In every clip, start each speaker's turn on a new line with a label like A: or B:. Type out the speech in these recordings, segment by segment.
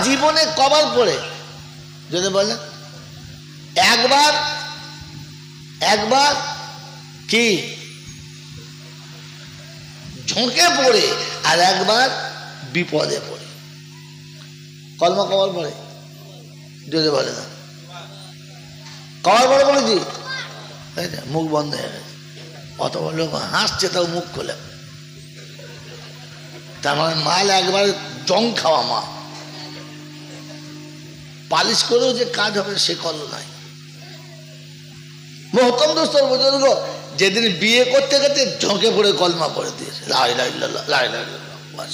A: জীবনে কবার পড়ে যদি বলেন? একবার, একবার কি ঝোঁকে পড়ে, আর একবার বিপদে পড়ে। কলমা কবার পড়ে যদি বলে না? কবার পড়ে বলেছি? মুখ বন্ধ হয়ে গেছে, অত লোক হাসছে তাও মুখ খোলে। তার মানে মাল একবার জং খাওয়া মা, পালিশ করেও যে কাজ হবে সে করলো নাই। মহতম দোস্তর বুজুর্গ যেদিন বিয়ে করতে গেছে ঝোঁকে পড়ে কলমা পড়ে দিয়েছে, লা ইলাহা ইল্লাল্লাহ, লা ইলাহা ইল্লাল্লাহ, বাস।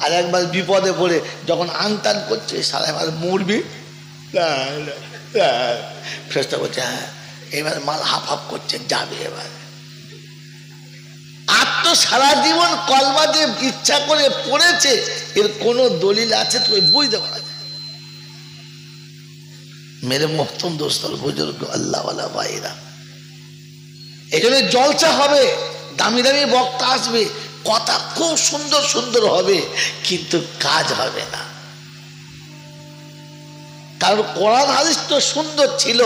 A: আর একবার বিপদে পড়ে যখন আনতান করছে, সারা এবার মরবি, ফেরেশতা বলছে হ্যাঁ এবার মাল হাফ হাফ করছে, যাবে এবার। আর তো সারা জীবন কলমা যে ইচ্ছা করে পড়েছে, এর কোনো দলিল আছে তো বুঝতে পারা যায়? মেরে মোহতম দোস্তর বুজুর্গ আল্লাহওয়ালা ভাইরা, এই জন্য জলসা হবে, দামি দামি বক্তা আসবে, কথা খুব সুন্দর সুন্দর হবে, কিন্তু কাজ হবে না। কারণ কোরআন হাদিস তো সুন্দর ছিল,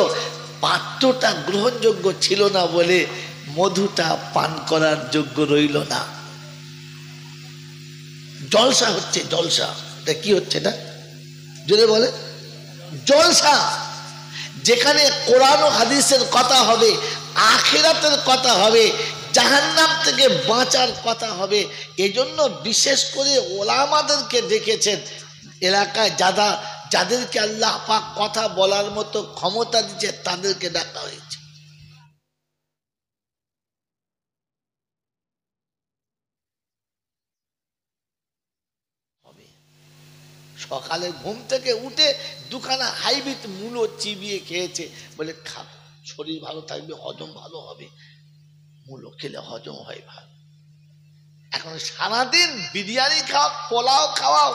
A: পাত্রটা গ্রহণযোগ্য ছিল না বলে মধুটা পান করার যোগ্য রইল না। জলসা হচ্ছে, জলসা। এটা কি হচ্ছে? এটা যদি বলে জলসা, যেখানে কোরআন ও হাদিসের কথা হবে, আখিরাতের কথা হবে, জাহান্নাম থেকে বাঁচার কথা হবে। এজন্য বিশেষ করে ওলামাদেরকে ডেকেছেন। এলাকায় যাদেরকে আল্লাহ পাক কথা বলার মতো ক্ষমতা দিচ্ছে তাদেরকে ডাকা হয়েছে। সকালে ঘুম থেকে উঠে দুখানা হাইব্রিড মূলো চিবিয়ে খেয়েছে, বলে খা, শরীর ভালো থাকবে, হজম ভালো হবে, মূলো খেলে হজম হয় ভালো। এখন সারাদিন বিরিয়ানি খাও, পোলাও খাওয়াও,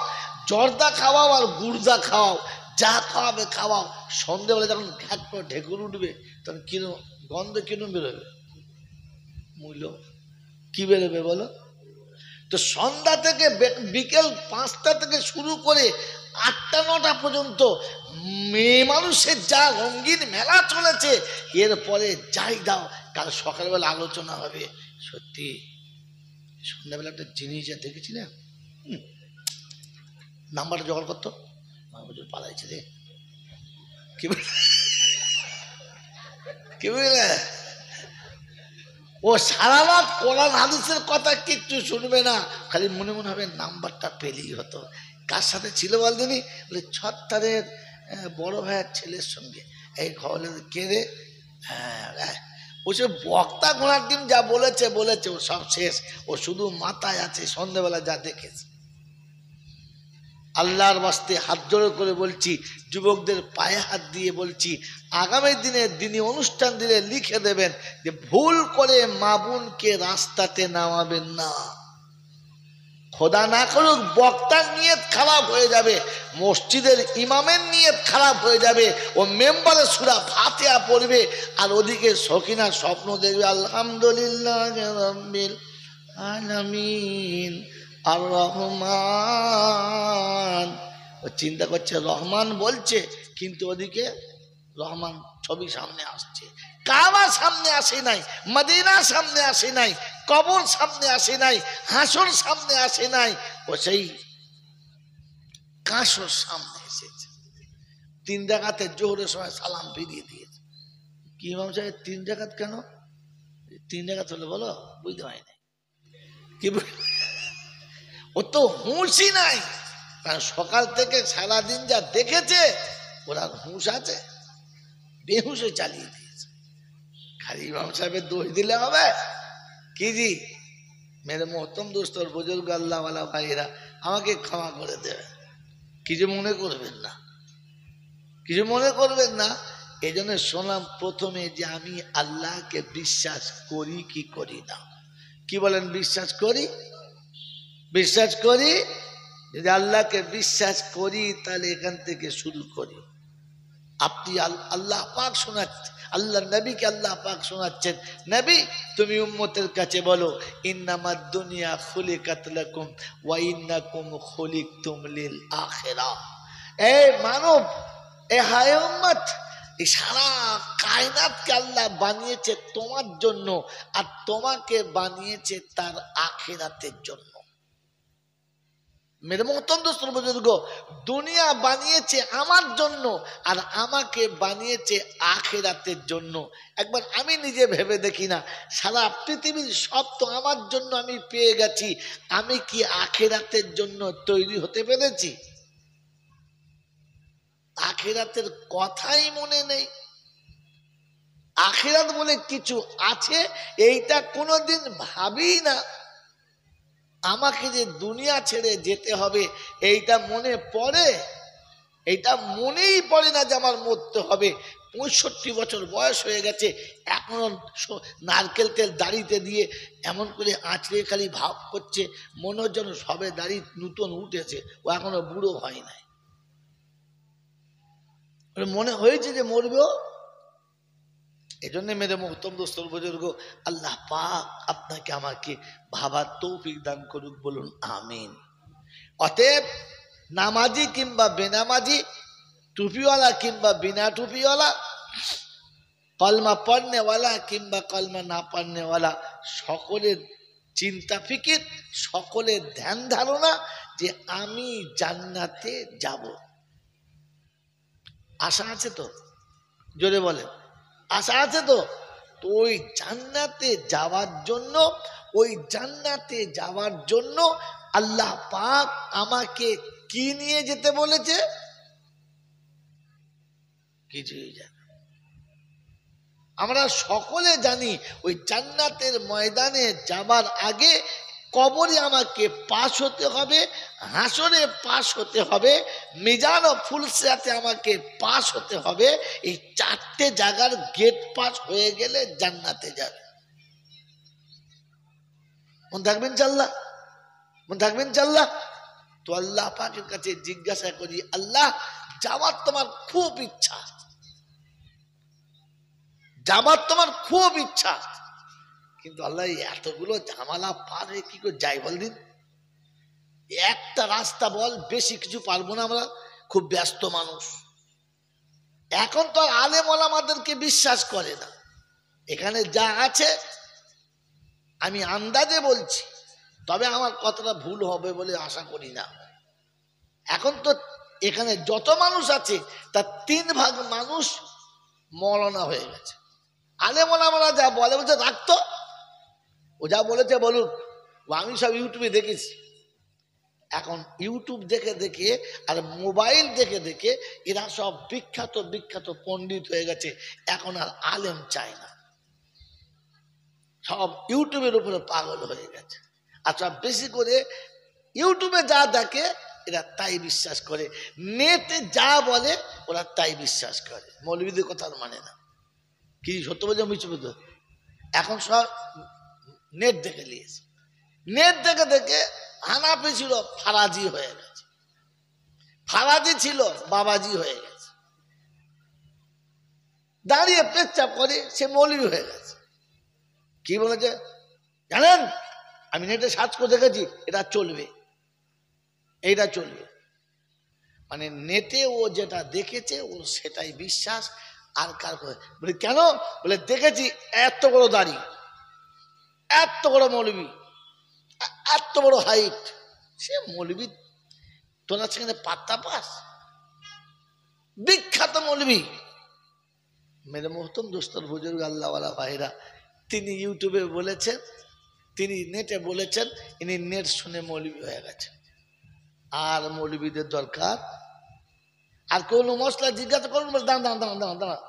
A: জর্দা খাওয়াও আর গুর্দা খাওয়াও, যা খাওয়াবে খাওয়াও, সন্ধ্যেবেলা যখন ঘাট করে ঢেকুর উঠবে তখন কিনো গন্ধ কিনো বেরোবে, মূল্য কি বেরোবে বলো? তো সন্ধ্যা থেকে বিকেল 5টা থেকে শুরু করে 8টা-9টা পর্যন্ত মেয়ে মানুষের যা রঙিন মেলা চলেছে, এরপরে যাই দাও, কাল সকালবেলা আলোচনা হবে। সত্যি সন্ধ্যাবেলা একটা জিনিস যা দেখেছি না, নাম্বারটা জোগাড় করতো, পালাইছে রে, কি বুঝলে? ও সারা রাত কোরআন হাদিসের কথা কিচ্ছু শুনবে না, খালি মনে মনে হবে নাম্বারটা পেলেই হতো। কার সাথে ছিল বলতেনি? বলে ছত্তারের বড় ভাইয়ের ছেলের সঙ্গে। এই খবর কে রে? হ্যাঁ, ও সে বক্তা ঘোড়ার ডিম যা বলেছে বলেছে, ও সব শেষ, ও শুধু মাথায় আছে সন্ধ্যেবেলা যা দেখেছে। আল্লাহর বাস্তে হাত জোড় করে বলছি, যুবকদের পায়ে হাত দিয়ে বলছি, আগামী দিনে দিনী অনুষ্ঠান দিলে লিখে দেবেন যে ভুল করে মা বোনকে রাস্তাতে নামাবেন না। খোদা না করুক বক্তার নিয়ত খারাপ হয়ে যাবে, মসজিদের ইমামের নিয়ত খারাপ হয়ে যাবে, ও মেম্বারে সূরা ফাতিহা পড়বে আর ওদিকে সকিনা স্বপ্ন দেখবে আলহামদুলিল্লাহ রাব্বিল আলামিন আর রহমান। ও চিন্তা করছে রহমান বলছে, কিন্তু ওদিকে রহমান ছবি সামনে আসছে, কাবা সামনে আসে নাই, মদিনা সামনে আসে নাই, কবর সামনে আসে নাই, হাসর সামনে আসে নাই, ও সেই কাঁসর সামনে এসেছে। 3 রাকাতে জোহরের সময় সালাম ফিরিয়ে দিয়েছে। কি ইমাম সাহেব 3 রাকাত কেন? 3 রাকাত হলে বলো, বুঝতে হয় না কি, ও তো হুঁশই নাই। কারণ সকাল থেকে সারাদিন যা দেখেছে, ওরা হুঁশ আছে, বেহুশে চালিয়ে দিয়েছে। খালি ইমাম সাহেবের দোষ দিলে হবে কি? জি মেরে মোহতম দোস্তর বুজুর্গ আল্লাহওয়ালা ভাইরা, আমাকে ক্ষমা করে দেবে, কিছু মনে করবেন না, কিছু মনে করবেন না। এই জন্য শোনাম প্রথমে যে আমি আল্লাহকে বিশ্বাস করি কি করি না। কি বলেন? বিশ্বাস করি, বিশ্বাস করি। যদি আল্লাহকে বিশ্বাস করি তাহলে এখান থেকে শুরু করি। আপনি আল্লাহ পাক শোনাচ্ছেন, আল্লাহ নবীকে আল্লাহ পাক শোনাচ্ছেন, নবী তুমি উম্মতের কাছে বলো, ইন্নামাদ দুনিয়া খুলিকাত লাকুম ওয়া ইন্নাকুম খুলিকতুম লিল আখিরাহ। এই মানব, এ হায় উম্মত, এই সারা কায়নাতকে আল্লাহ বানিয়েছে তোমার জন্য, আর তোমাকে বানিয়েছে তার আখিরাতের জন্য। মেরে মোহতরম দোস্ত বুজুর্গ, দুনিয়া বানিয়েছে আমার জন্য আর আমাকে বানিয়েছে আখিরাতের জন্য। একবার আমি নিজে ভেবে দেখি না, সারা পৃথিবীর সব তো আমার জন্য আমি পেয়ে গেছি, আমি কি আখিরাতের জন্য তৈরি হতে পেরেছি? আখিরাতের কথাই মনে নেই। আখিরাত বলে কিছু আছে এইটা কোনোদিন ভাবি না। আমাকে যে দুনিয়া ছেড়ে যেতে হবে এইটা মনে পড়ে? এইটা মনেই পড়ে না যে আমার মরতে হবে। 65 বছর বয়স হয়ে গেছে, এখনো নারকেল তেল দাড়িতে দিয়ে এমন করে আঁচড়ে খালি ভাব করছে, মনে হচ্ছে যেন সবে দাড়ি নতুন উঠেছে, ও এখনো বুড়ো হয় নাই। মনে হয়েছে যে মরবেও। এই জন্য মেরে মোহতরম দোস্ত বুজুর্গ, আল্লাহ পাক আপনাকে আমাকে ভাবার তৌফিক দান করুক, বলুন আমিন। অতএব নামাজি কিংবা বেনামাজি, টুপিওয়ালা কিংবা বিনা টুপিওয়ালা, কলমা পড়নেওয়ালা কিংবা কলমা না পড়নেওয়ালা, সকলের চিন্তা ফিকির, সকলের ধ্যান ধারণা যে আমি জান্নাতে যাব। আশা আছে তো? জোরে বলেন, আশা আছে তো? তো ওই জান্নাতে যাওয়ার জন্য, ওই জান্নাতে যাওয়ার জন্য আল্লাহ পাক আমাকে কি নিয়ে যেতে বলেছে? কিছুই জানি। আমরা সকলে জানি ওই জান্নাতের ময়দানে যাবার আগে কবরে আমাকে পাশ হতে হবে, হাসরে পাশ হতে হবে, মিজান ও ফুলসিরাতে আমাকে পাশ হতে হবে। এই 4টে জায়গার গেট পাস হয়ে গেলে জান্নাতে যাবে। মন থাকবেন ইনশাআল্লাহ? মন থাকবেন ইনশাআল্লাহ? তো আল্লাহ পাকের কাছে জিজ্ঞাসা করি, আল্লাহ যাওয়ার তোমার খুব ইচ্ছা, যাবার তোমার খুব ইচ্ছা, কিন্তু আল্লাহ এতগুলো ঝামেলা পার হয়ে কি করে যাই বল দিন? একটা রাস্তা বল, বেশি কিছু পারবো না, আমরা খুব ব্যস্ত মানুষ। এখন তো আলেম ওলামাদেরকে বিশ্বাস করে না। এখানে যা আছে আমি আন্দাজে বলছি, তবে আমার কথাটা ভুল হবে বলে আশা করি না। এখন তো এখানে যত মানুষ আছে তার 3 ভাগ মানুষ মৌলানা হয়ে গেছে। আলেম ওলামারা যা বলে বলছে রাখতো, ও যা বলেছে বলুক, আমি সব ইউটিউবে দেখেছি। এখন ইউটিউব দেখে দেখে আর মোবাইল দেখে দেখে এরা সব বিখ্যাত বিখ্যাত পণ্ডিত হয়ে গেছে, এখন আর আলেম চায় না, সব ইউটিউবের উপরে পাগল হয়ে গেছে। আচ্ছা, বেশি করে ইউটিউবে যা দেখে এরা তাই বিশ্বাস করে, নেটে যা বলে ওরা তাই বিশ্বাস করে, মৌলবীদের কথা মানে না। কি সত্য বলছে মিছে বলছে? এখন সব নেট দেখে নিয়েছে, নেট দেখে দেখে হানাফি ছিল ফারাজি হয়ে গেছে, ফারাজি ছিল বাবাজি হয়ে গেছে, দাঁড়িয়ে পেচ্ছাপ করে সে মৌলবী হয়ে গেছে। কি বলেছে জানেন? আমি নেটে সার্চ করে দেখেছি, এটা চলবে, এইটা চলবে। মানে নেটে ও যেটা দেখেছে ও সেটাই বিশ্বাস। আর কার বলে কেন? বলে দেখেছি এত বড় দাড়ি, এত বড় মৌলবী, এত বড় হাইট, সে মৌলবী তোরা সেখানে পাত্তা পাস? বিখ্যাত মৌলবী। মেরে মোহতরম দোস্তর বুজুর্গ আল্লাহওয়ালা ভাইরা, তিনি ইউটিউবে বলেছেন, তিনি নেটে বলেছেন, ইনি নেট শুনে মৌলবী হয়ে গেছে। আর মৌলবীদের দরকার? আর কোনো মশলা জিজ্ঞাসা করুন, দাঁড়ান দাঁড়ান দাঁড়ান দাঁড়ান দাঁড়ান,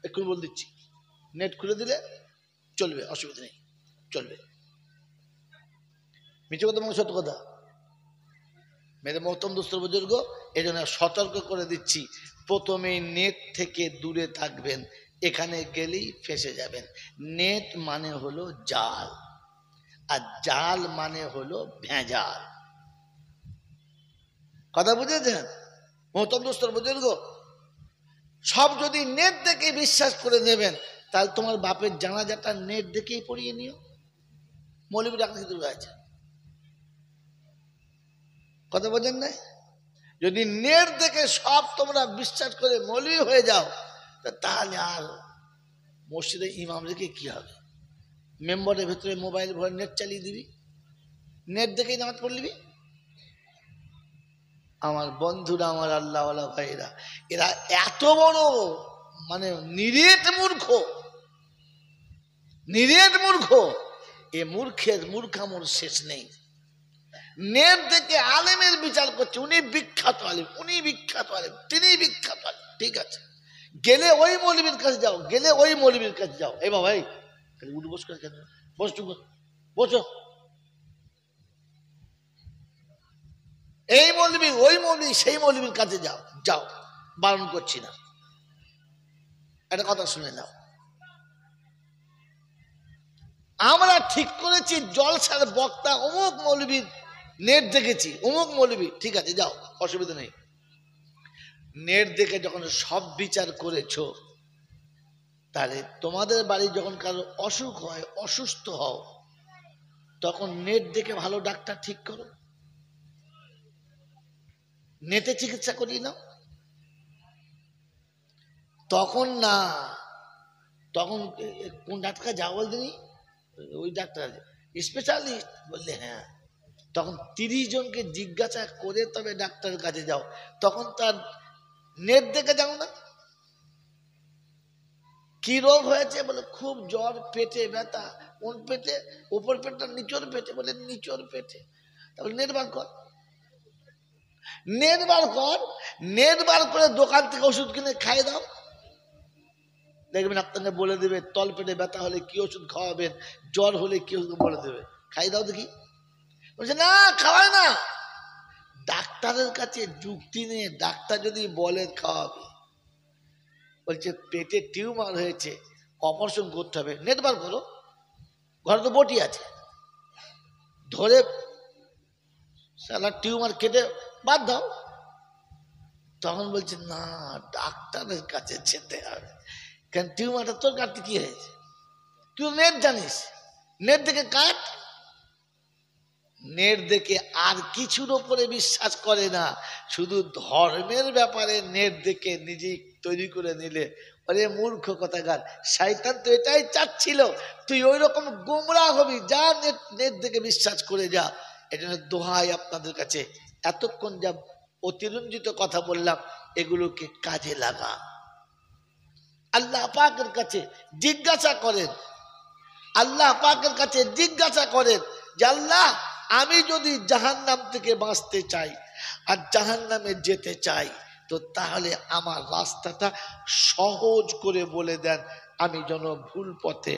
A: এক্ষুনি বলে দিচ্ছি, নেট খুলে দিলে চলবে, অসুবিধা নেই, চলবে। মিছে কথা মানে সত্য কথা। মেরে মোহতরম দোস্তর বুজুর্গ, এই জন্য সতর্ক করে দিচ্ছি, প্রথমে নেট থেকে দূরে থাকবেন, এখানে গেলেই ফেসে যাবেন। নেট মানে হলো জাল, আর জাল মানে হলো ভেজাল। কথা বুঝেছেন মোহতরম দোস্তর বুজুর্গ? সব যদি নেট দেখে বিশ্বাস করে নেবেন, তাহলে তোমার বাপের জানাজাটা নেট দেখেই পড়িয়ে নিও। মৌলবী ডাক্তার কিন্তু আছে, কথা বোঝেন না? যদি নেট দেখে সব তোমরা বিশ্বাস করে মৌলবী হয়ে যাও, তাহলে আর মসজিদে ইমাম রেখে কি হবে? মেম্বারের ভেতরে মোবাইল ভরে নেট চালিয়ে দিবি, নেট দেখেই নামাজ পড়লিবি। আমার বন্ধুরা, আমার আল্লাহওয়ালা ভাইরা, এরা এত বড় মানে নিরেট মূর্খ, নিরেট মূর্খ। এ মূর্খের মূর্খামোর শেষ নেই। নেট দেখে আলেমের বিচার করছে, উনি বিখ্যাত আলেম, উনি বিখ্যাত আলেম, তিনি বিখ্যাত আলেম। ঠিক আছে, গেলে ওই মৌলবীর কাছে যাও, গেলে ওই মৌলবীর কাছে যাও। এই বাবা, এই খালি উঠ বস করে কেন? বস, বসো। এই মৌলবী, ওই মৌলবী, সেই মৌলবীর কাছে যাও, যাও, বারণ করছি না। একটা কথা শুনে নাও, আমরা ঠিক করেছি জলসার বক্তা অমুক মৌলবীর নেট দেখেছি, অমুক মৌলবী, ঠিক আছে যাও, অসুবিধা নেই। নেট দেখে যখন সব বিচার করেছো, তাহলে তোমাদের বাড়ি যখন কারো অসুখ হয়, অসুস্থ হও, তখন নেট দেখে ভালো ডাক্তার ঠিক করো, নেটে চিকিৎসা করিয়ে নাও। তখন না, তখন কোন ডাক্তার যাও বলতেনি, ওই ডাক্তার স্পেশালিস্ট বললে হ্যাঁ, তখন 30 জনকে জিজ্ঞাসা করে তবে ডাক্তারের কাছে যাও, তখন তার নেট দেখে যাও না। কি রোগ হয়েছে বলে খুব জ্বর, পেটে ব্যথা। কোন পেটে? উপর পেটটা, নিচর পেটে? বলে নিচর পেটে। তাহলে নেট বার কর, নেট বার কর, নেট বার করে দোকান থেকে ওষুধ কিনে খাইয়ে দাও, দেখবেন আপনাকে বলে দেবে তল পেটে ব্যথা হলে কি ওষুধ খাওয়াবেন, জ্বর হলে কি ওষুধ বলে দেবে, খাই দাও দেখি। বলছে না, খাওয়ায় না। ডাক্তারের কাছে যুক্তি নিয়ে ডাক্তার যদি বলে খাওয়াবে, বলছে পেটে টিউমার হয়েছে, অপারেশন করতে হবে, নেট বার করো, ঘরে তো বটি আছে, ধরে সালা টিউমার কেটে বাদ দাও। তখন বলছে না, ডাক্তারের কাছে যেতে হবে। কেন? টিউমারটা তোর কাটতে কি হয়েছে? তুই নেট জানিস, নেট দেখে কাট। নেট দেখে আর কিছুর ওপরে বিশ্বাস করে না, শুধু ধর্মের ব্যাপারে নেট দেখে নিজে তৈরি করে নিলে, আরে মূর্খ কথাকার, শয়তান তো এটাই চাচ্ছিল তুই ওই রকম গোমরাহ হবি। যা নেট নেট দেখে বিশ্বাস করে যা। এজন্য দোহাই আপনাদের কাছে, এতক্ষণ যা অতিরঞ্জিত কথা বললাম, এগুলোকে কাজে লাগা। আল্লাহ পাকের কাছে জিজ্ঞাসা করেন, আল্লাহ পাকের কাছে জিজ্ঞাসা করেন যে আল্লাহ, আমি যদি জাহান্নাম থেকে বাঁচতে চাই আর জাহান্নামে যেতে চাই, তো তাহলে আমার রাস্তাটা সহজ করে বলে দেন, আমি যেন ভুল পথে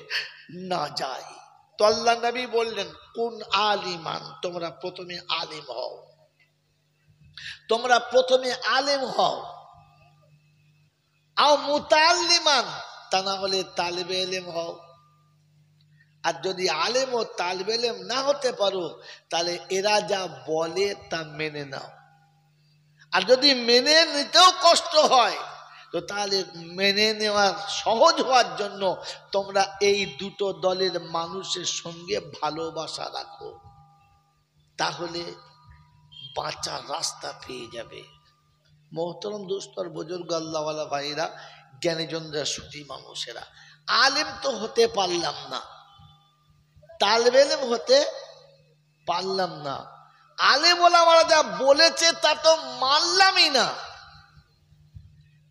A: না যাই। তো আল্লাহ নবী বললেন, কোন আলিমান, তোমরা প্রথমে আলিম হও, তোমরা প্রথমে আলেম হও। আও মুতাআল্লিমান, তা না হলে তালিবে ইলম হও। আর যদি আলেম ও তালিবে ইলম না হতে পারো, তাহলে এরা যা বলে তা মেনে নাও। আর যদি মেনে নিতেও কষ্ট হয়, তো তাহলে মেনে নেওয়া সহজ হওয়ার জন্য তোমরা এই দুটো দলের মানুষের সঙ্গে ভালোবাসা রাখো, তাহলে বাঁচার রাস্তা পেয়ে যাবে। মোহতরম দোস্তর, বুজুর্গ, আল্লাহওয়ালা ভাইরা, জ্ঞানীজনরা, সুধী মানুষেরা, আলেম তো হতে পারলাম না, তালিবে ইলম হতে পারলাম না, আলেম ওলামারা যা বলেছে তা তো মানলামই না,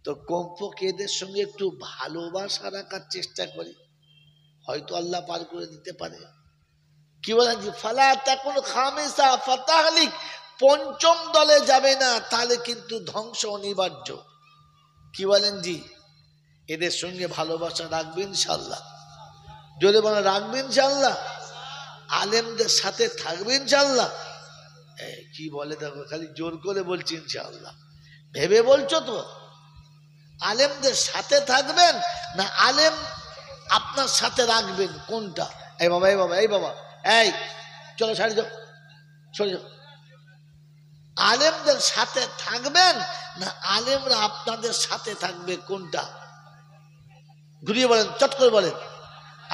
A: তো কমপক্ষে এদের সঙ্গে একটু ভালোবাসা রাখার চেষ্টা করি, হয়তো আল্লাহ পার করে দিতে পারে। কি বলেন জি? ফালা তাকুন খামিসা ফাতাহলিক, পঞ্চম দলে যাবে না, তাহলে কিন্তু ধ্বংস অনিবার্য। কি বলেন জি? এদের সঙ্গে ভালোবাসা রাখবেন ইনশাআল্লাহ, জোরে বলেন রাখবেন ইনশাআল্লাহ, আলেমদের সাথে থাকবেন ইনশাআল্লাহ। কি বলে দেখো, খালি জোর করে বলছি ইনশাআল্লাহ, ভেবে বলছো তো? আলেমদের সাথে থাকবেন না আলেম আপনার সাথে রাখবেন, কোনটা? এই বাবা, এই বাবা, এই বাবা, এই চলো সারি যাও, সরে যাও। আলেমদের সাথে থাকবেন না আলেমরা আপনাদের সাথে থাকবে? কোনটা? ঘুরিয়ে বলেন, চট করে বলেন।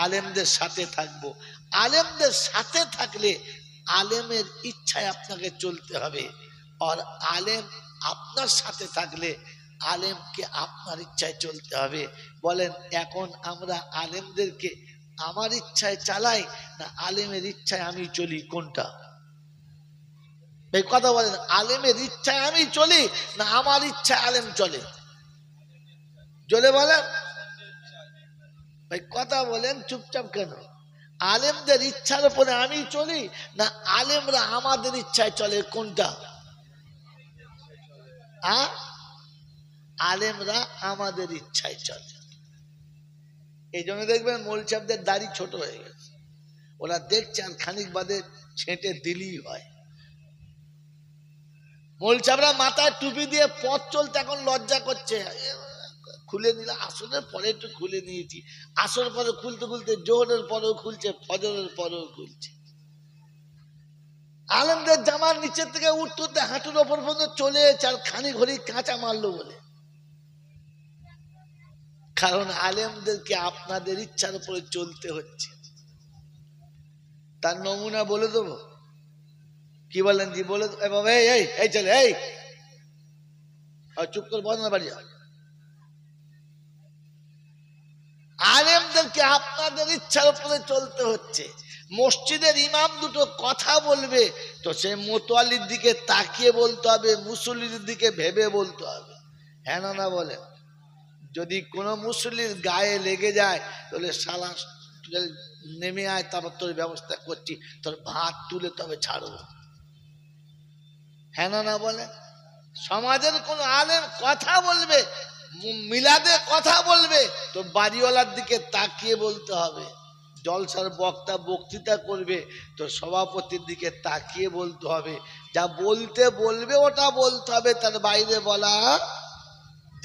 A: আলেমদের সাথে থাকবো। আলেমদের সাথে থাকলে আলেমের ইচ্ছায় আপনাকে চলতে হবে, আর আলেম আপনার সাথে থাকলে আলেমকে আপনার ইচ্ছায় চলতে হবে। বলেন, এখন আমরা আলেমদেরকে আমার ইচ্ছায় চালাই না আলেমের ইচ্ছায় আমি চলি? কোনটা? এই কথা বলেন। আলেমের ইচ্ছায় আমি চলি না আমার ইচ্ছায় আলেম চলে? জোরে বলেন ভাই, কথা বলেন, চুপচাপ কেন? আলেমদের ইচ্ছার উপরে আমি চলি না আলেমরা আমাদের ইচ্ছায় চলে? কোনটা? আলেমরা আমাদের ইচ্ছায় চলে। এই জন্য দেখবেন মৌলভী সাহেবদের দাড়ি ছোট হয়ে গেছে, ওরা দেখছে আর খানিক বাদে ছেঁটে দিলেই হয়। মৌলভী সাহেবরা মাথায় টুপি দিয়ে পথ চলতে এখন লজ্জা করছে, খুলে নিলে আসরের পরে একটু খুলে নিয়েছি, আসর পরে খুলতে খুলতে জোহরের পরেও খুলছে, ফজরের পরেও খুলছে। আলেমদের জামার নিচের থেকে উঠতে হাঁটুর ওপর পর্যন্ত চলে এসেছে, আর খানি ঘড়ি কাঁচা মারলো বলে। কারণ আলেমদেরকে আপনাদের ইচ্ছার উপরে চলতে হচ্ছে। তার নমুনা বলে দেবো? কি বলেন জি? বলে বাবা, এই চলে, এই চুপ করে বল না, বাড়ি যা। আলেমদেরকে আপনাদের ইচ্ছার উপরে চলতে হচ্ছে। মসজিদের ইমাম দুটো কথা বলবে তো সে মোতোয়ালির দিকে তাকিয়ে বলতে হবে, মুসল্লির দিকে ভেবে বলতে হবে। হ্যাঁ না বলেন? যদি কোনো মুসল্লির গায়ে লেগে যায় তাহলে শালা নেমে আয়, তারপর তোর ব্যবস্থা করছি, তোর ভাত তুলে তবে ছাড়বো। হ্যাঁ না বলেন? সমাজের কোন আলেম কথা বলবে, মিলাদে কথা বলবে তো বাড়িওয়ালার দিকে তাকিয়ে বলতে হবে। জলসার বক্তা বক্তৃতা করবে তো সভাপতির দিকে তাকিয়ে বলতে হবে। যা বলতে বলবে ওটা বলতে হবে, তার বাইরে বলা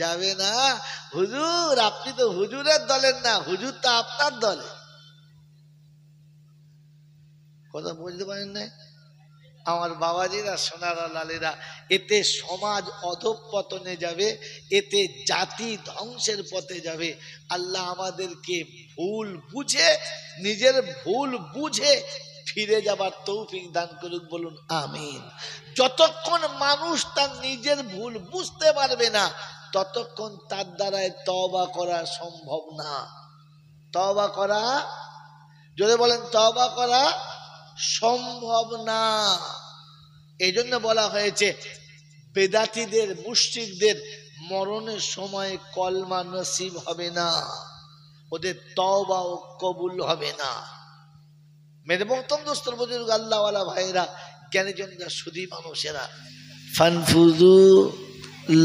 A: যাবে না। হুজুর, আপনি তো হুজুরের দলের না, হুজুর তো আপনার দলে। কথা বুঝতে পারেন না আমার বাবাজিরা, সোনারা, লালেরা? এতে সমাজ অধঃপতনে যাবে, এতে জাতি ধ্বংসের পথে যাবে। আল্লাহ আমাদেরকে ভুল বুঝে, নিজের ভুল বুঝে ফিরে যাবার তৌফিক দান করুক, বলুন আমিন। যতক্ষণ মানুষ তার নিজের ভুল বুঝতে পারবে না ততক্ষণ তার দ্বারায় তওবা করা সম্ভব না। তওবা করা, যদি বলেন তওবা করা সম্ভব না। এই জন্য বলা হয়েছে বেদাতীদের, মুশরিকদের মরণের সময় কলমা নসিব হবে না, ওদের তওবাও কবুল হবে না। মেরে মোহতরম দোস্তর বুজুর্গ, আল্লাহওয়ালা ভাইরা, জ্ঞানীজনরা, সুধী মানুষেরা, ফানফুজু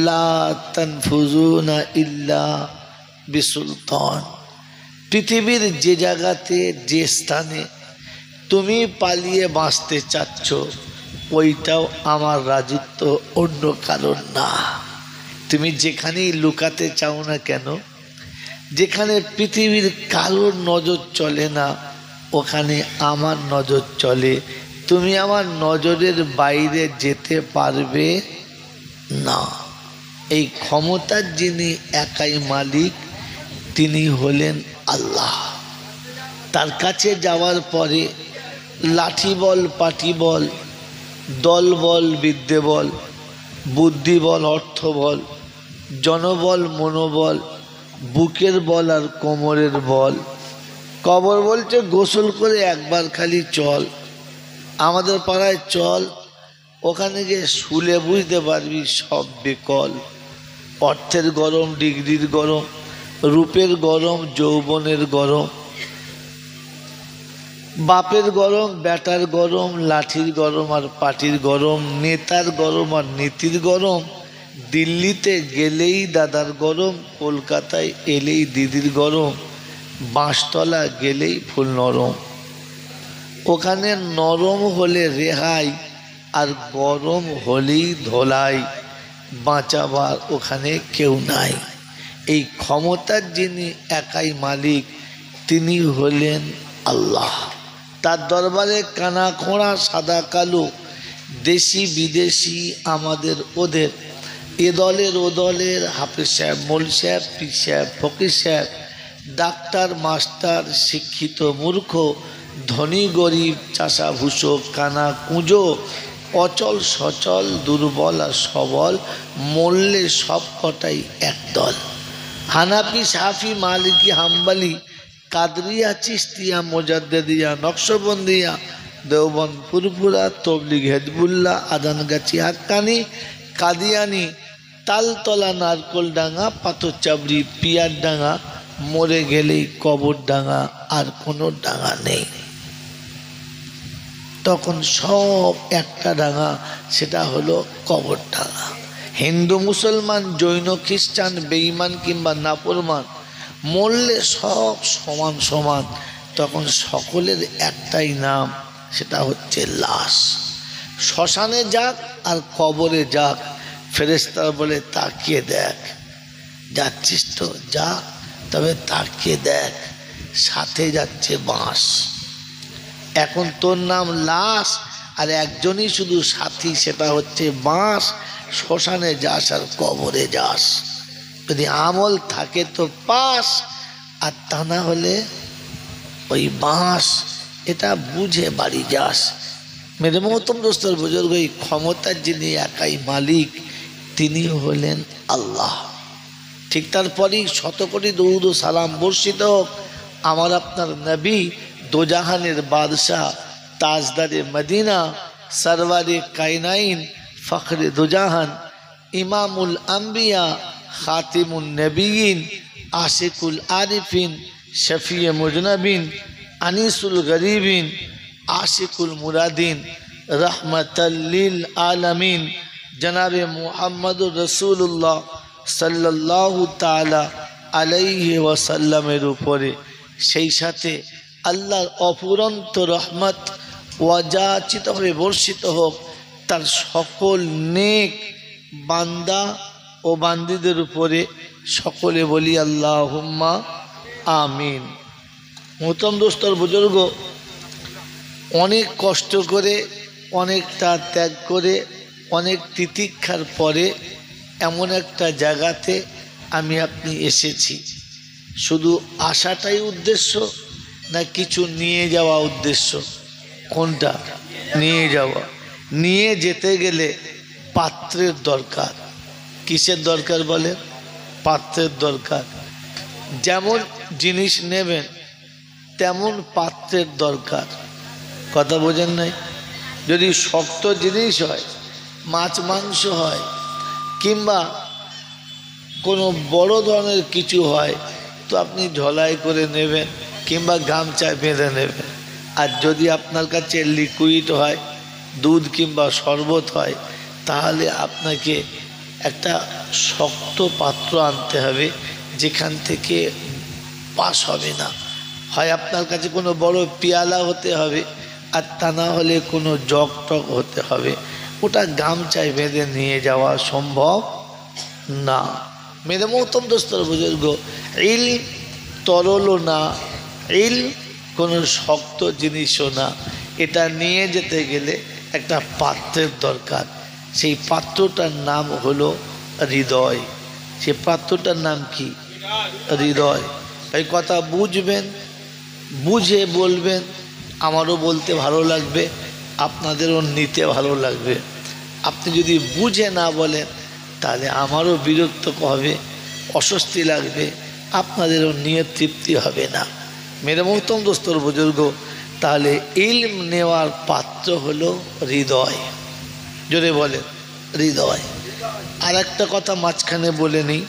A: লা তানফুজুনা ইল্লা বিসুলতান। পৃথিবীর যে জায়গাতে, যে স্থানে তুমি পালিয়ে বাঁচতে চাচ্ছ ওইটাও আমার রাজত্ব, অন্য কারণ না। তুমি যেখানেই লুকাতে চাও না কেন, যেখানে পৃথিবীর কারোর নজর চলে না ওখানে আমার নজর চলে। তুমি আমার নজরের বাইরে যেতে পারবে না। এই ক্ষমতার যিনি একাই মালিক তিনি হলেন আল্লাহ। তার কাছে যাওয়ার পরে লাঠি বল, পাটি বল, দল বল, বিদ্যে বল, বুদ্ধি বল, অর্থ বল, জনবল, মনোবল, বুকের বল আর কোমরের বল। কবর বলছে গোসল করে একবার খালি চল, আমাদের পাড়ায় চল, ওখানে গিয়ে শুলে বুঝতে পারবি সব বেকল। অর্থের গরম, ডিগ্রির গরম, রূপের গরম, যৌবনের গরম, বাপের গরম, বেটার গরম, লাঠির গরম আর পাটির গরম, নেতার গরম আর নীতির গরম। দিল্লিতে গেলেই দাদার গরম, কলকাতায় এলেই দিদির গরম, বাঁশতলা গেলেই ফুল নরম। ওখানে নরম হলে রেহাই আর গরম হলেই ধোলাই, বাঁচাবার ওখানে কেউ নাই। এই ক্ষমতার যিনি একাই মালিক তিনি হলেন আল্লাহ। তার দরবারে কানা খোঁড়া, সাদা কালো, দেশি বিদেশি আমাদের ওদের, এ দলের ও দলের, হাফেজ সাহেব, মৌলভী সাহেব, পীর সাহেব, ফকির সাহেব, ডাক্তার, মাস্টার, শিক্ষিত মূর্খ, ধনী গরিব, চাষা ভুষো, কানা কুঁজো, অচল সচল, দুর্বল আর সবল, মরলে সব কটাই একদল। হানাফি, সাফি, মালিকি, হাম্বলি, কাদরিয়া, চিস্তিয়া, মোজাদ্দেদিয়া, নকশবন্দিয়া, দেওবন্দ, ফুরফুরা, তবলিগ, হেজবুল্লাহ, আদানগাছি, হাক্কানি, কাদিয়ানি, তালতলা, নারকোলডাঙ্গা, পাথরচাবড়ি, পিয়ারডাঙ্গা, মরে গেলেই কবর ডাঙ্গা, আর কোনো ডাঙ্গা নেই। তখন সব একটা ডাঙ্গা, সেটা হলো কবর ডাঙ্গা। হিন্দু, মুসলমান, জৈন, খ্রিস্টান, বেঈমান কিংবা নাফরমান, মরলে সব সমান সমান। তখন সকলের একটাই নাম, সেটা হচ্ছে লাশ। শ্মশানে যাক আর কবরে যাক, ফেরেশতারা বলে তাকিয়ে দেখ, যাচ্ছিস তো যা, তবে তাকিয়ে দেখ, সাথে যাচ্ছে বাঁশ। এখন তোর নাম লাশ, আর একজনই শুধু সাথী, সেটা হচ্ছে বাঁশ। শ্মশানে যাস আর কবরে যাস, যদি আমল থাকে তো পাস, আর তা না হলে ওই বাঁশ। এটা বুঝে বাড়ি যাস। মেরে মহতম দোস্তর বুজুর্গ, এই ক্ষমতার যিনি একাই মালিক, তিনি হলেন আল্লাহ। ঠিক তারপরেই শত কোটি দরুদ ও সালাম বর্ষিত হোক আমার আপনার নবী, দোজাহানের বাদশাহ, তাজদারে মদিনা, সরওয়ারে কায়নাইন, ফখরে দোজাহান, ইমামুল আম্বিয়া, খাতিমুন নবীন, আশিকুল আরিফিন, শফিয়ে মুজনবিন, আনিসুল গরিবিন, আশিকুল মুরাদিন, রহমতাল লিল আলামিন, জনাবে মুহাম্মদুর রাসূলুল্লাহ সাল্লাল্লাহু তাআলা আলাইহি ওয়াসাল্লামের উপরে, সেই সাথে আল্লাহর অফুরন্ত রহমত ওয়াজাচিতভাবে বর্ষিত হোক তার সকল নেক বান্দা ও বান্দিদের উপরে। সকলে বলি আল্লাহুম্মা আমিন। মোহতরম দোস্তর বুজুর্গ, অনেক কষ্ট করে, অনেকটা ত্যাগ করে, অনেক তিতিক্ষার পরে এমন একটা জায়গাতে আমি আপনি এসেছি। শুধু আসাটাই উদ্দেশ্য, না কিছু নিয়ে যাওয়া উদ্দেশ্য? কোনটা? নিয়ে যাওয়া। নিয়ে যেতে গেলে পাত্রের দরকার। কিসের দরকার বলে? পাত্রের দরকার। যেমন জিনিস নেবেন তেমন পাত্রের দরকার। কথা বোঝেন নাই? যদি শক্ত জিনিস হয়, মাছ মাংস হয়, কিংবা কোনো বড় ধরনের কিছু হয়, তো আপনি ঝোলাই করে নেবেন কিংবা গামছায় বেঁধে নেবেন। আর যদি আপনার কাছে লিকুইড হয়, দুধ কিংবা শরবত হয়, তাহলে আপনাকে একটা শক্ত পাত্র আনতে হবে, যেখান থেকে পাস হবে না। হয় আপনার কাছে কোনো বড় পেয়ালা হতে হবে, আর তা না হলে কোনো জগ টগ হতে হবে। ওটা গামছায় বেঁধে নিয়ে যাওয়া সম্ভব না। মেরে মহতম দোস্তর বুজুর্গ, ইল তরলও না, ইল কোনো শক্ত জিনিসও না। এটা নিয়ে যেতে গেলে একটা পাত্রের দরকার। সেই পাত্রটার নাম হলো হৃদয়। সেই পাত্রটার নাম কি? হৃদয়। এই কথা বুঝবেন, বুঝে বলবেন। আমারও বলতে ভালো লাগবে, আপনাদেরও নিতে ভালো লাগবে। আপনি যদি বুঝে না বলেন, তাহলে আমারও বিরক্ত হবে, অস্বস্তি লাগবে, আপনাদেরও নিয়ে তৃপ্তি হবে না। মেরে মহতম দোস্তর বুজুর্গ, তাহলে ইলম নেওয়ার পাত্র হলো হৃদয়। জোরে বলেন, হৃদয়। আর একটা কথা মাঝখানে বলে নিই,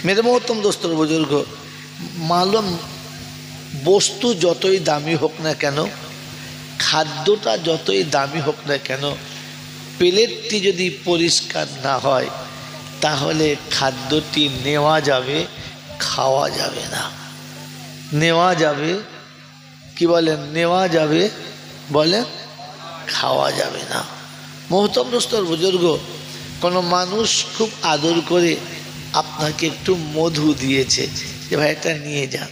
A: মেরে মহতম দোস্তর বুজুর্গ, মালুম বস্তু যতই দামি হোক না কেন, খাদ্যটা যতই দামি হোক না কেন, প্লেটটি যদি পরিষ্কার না হয়, তাহলে খাদ্যটি নেওয়া যাবে, খাওয়া যাবে না। নেওয়া যাবে, কি বলেন? নেওয়া যাবে, বলেন, খাওয়া যাবে না। মোহতরম দোস্তর বুজুর্গ, কোনো মানুষ খুব আদর করে আপনাকে একটু মধু দিয়েছে, যে ভাই এটা নিয়ে যান।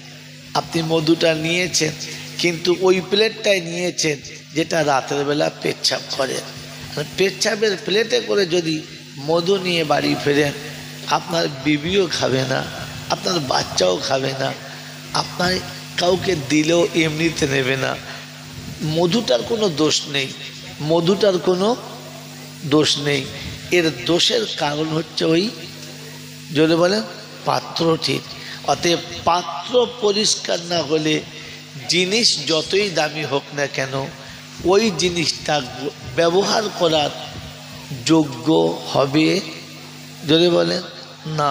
A: আপনি মধুটা নিয়েছেন, কিন্তু ওই প্লেটটাই নিয়েছেন যেটা রাতের বেলা পেচ্ছাপ করে। পেচ্ছাপের প্লেটে করে যদি মধু নিয়ে বাড়ি ফেরেন, আপনার বিবিও খাবে না, আপনার বাচ্চাও খাবে না, আপনার কাউকে দিলেও এমনিতে নেবে না। মধুটার কোনো দোষ নেই, মধুটার কোনো দোষ নেই। এর দোষের কারণ হচ্ছে ওই, যদি বলেন পাত্র ঠিক। অতএব পাত্র পরিষ্কার না হলে জিনিস যতই দামি হোক না কেন, ওই জিনিসটা ব্যবহার করার যোগ্য হবে, যদি বলেন না।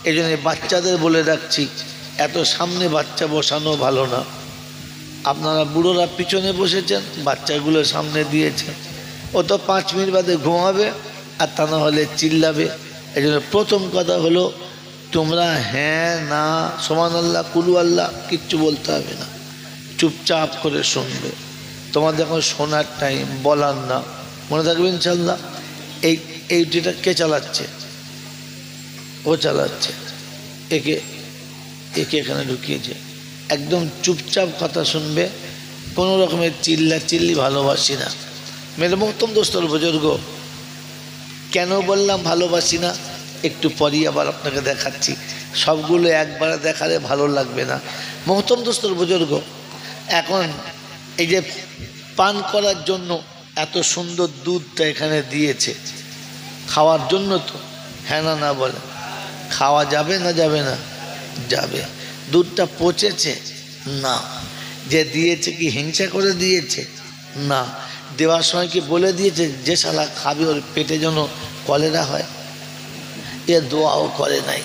A: এই জন্য বাচ্চাদের বলে রাখছি, এত সামনে বাচ্চা বসানো ভালো না। আপনারা বুড়োরা পিছনে বসেছেন, বাচ্চাগুলো সামনে দিয়েছেন, ও তো 5 মিনিট বাদে ঘুমাবে, আর তা না হলে চিল্লাবে। এই জন্য প্রথম কথা হলো, তোমরা হ্যাঁ না সুবহান আল্লাহ কুলু আল্লাহ কিচ্ছু বলতে হবে না, চুপচাপ করে শুনবে। তোমাদের এখন শোনার টাইম, বলার না, মনে থাকবে ইনশাল্লাহ। এইটা কে চালাচ্ছে? ও চালাচ্ছে, একে এখানে ঢুকিয়েছে। একদম চুপচাপ কথা শুনবে, কোনো রকমের চিল্লি ভালোবাসি না। মেরে মোহতম দোস্তর বুজুর্গ, কেন বললাম ভালোবাসি না একটু পরই আবার আপনাকে দেখাচ্ছি। সবগুলো একবারে দেখালে ভালো লাগবে না। মোহতম দোস্তর বুজুর্গ, এখন এই যে পান করার জন্য এত সুন্দর দুধটা এখানে দিয়েছে, খাওয়ার জন্য তো, হ্যাঁ না না বলে, খাওয়া যাবে না যাবে না? যাবে। দুধটা পচেছে না, যে দিয়েছে কি হিংসা করে দিয়েছে? না। দেওয়ার সময় কি বলে দিয়েছে যে শালা খাবে ওর পেটে যেন কলেরা হয়? এ দোয়াও করে নাই,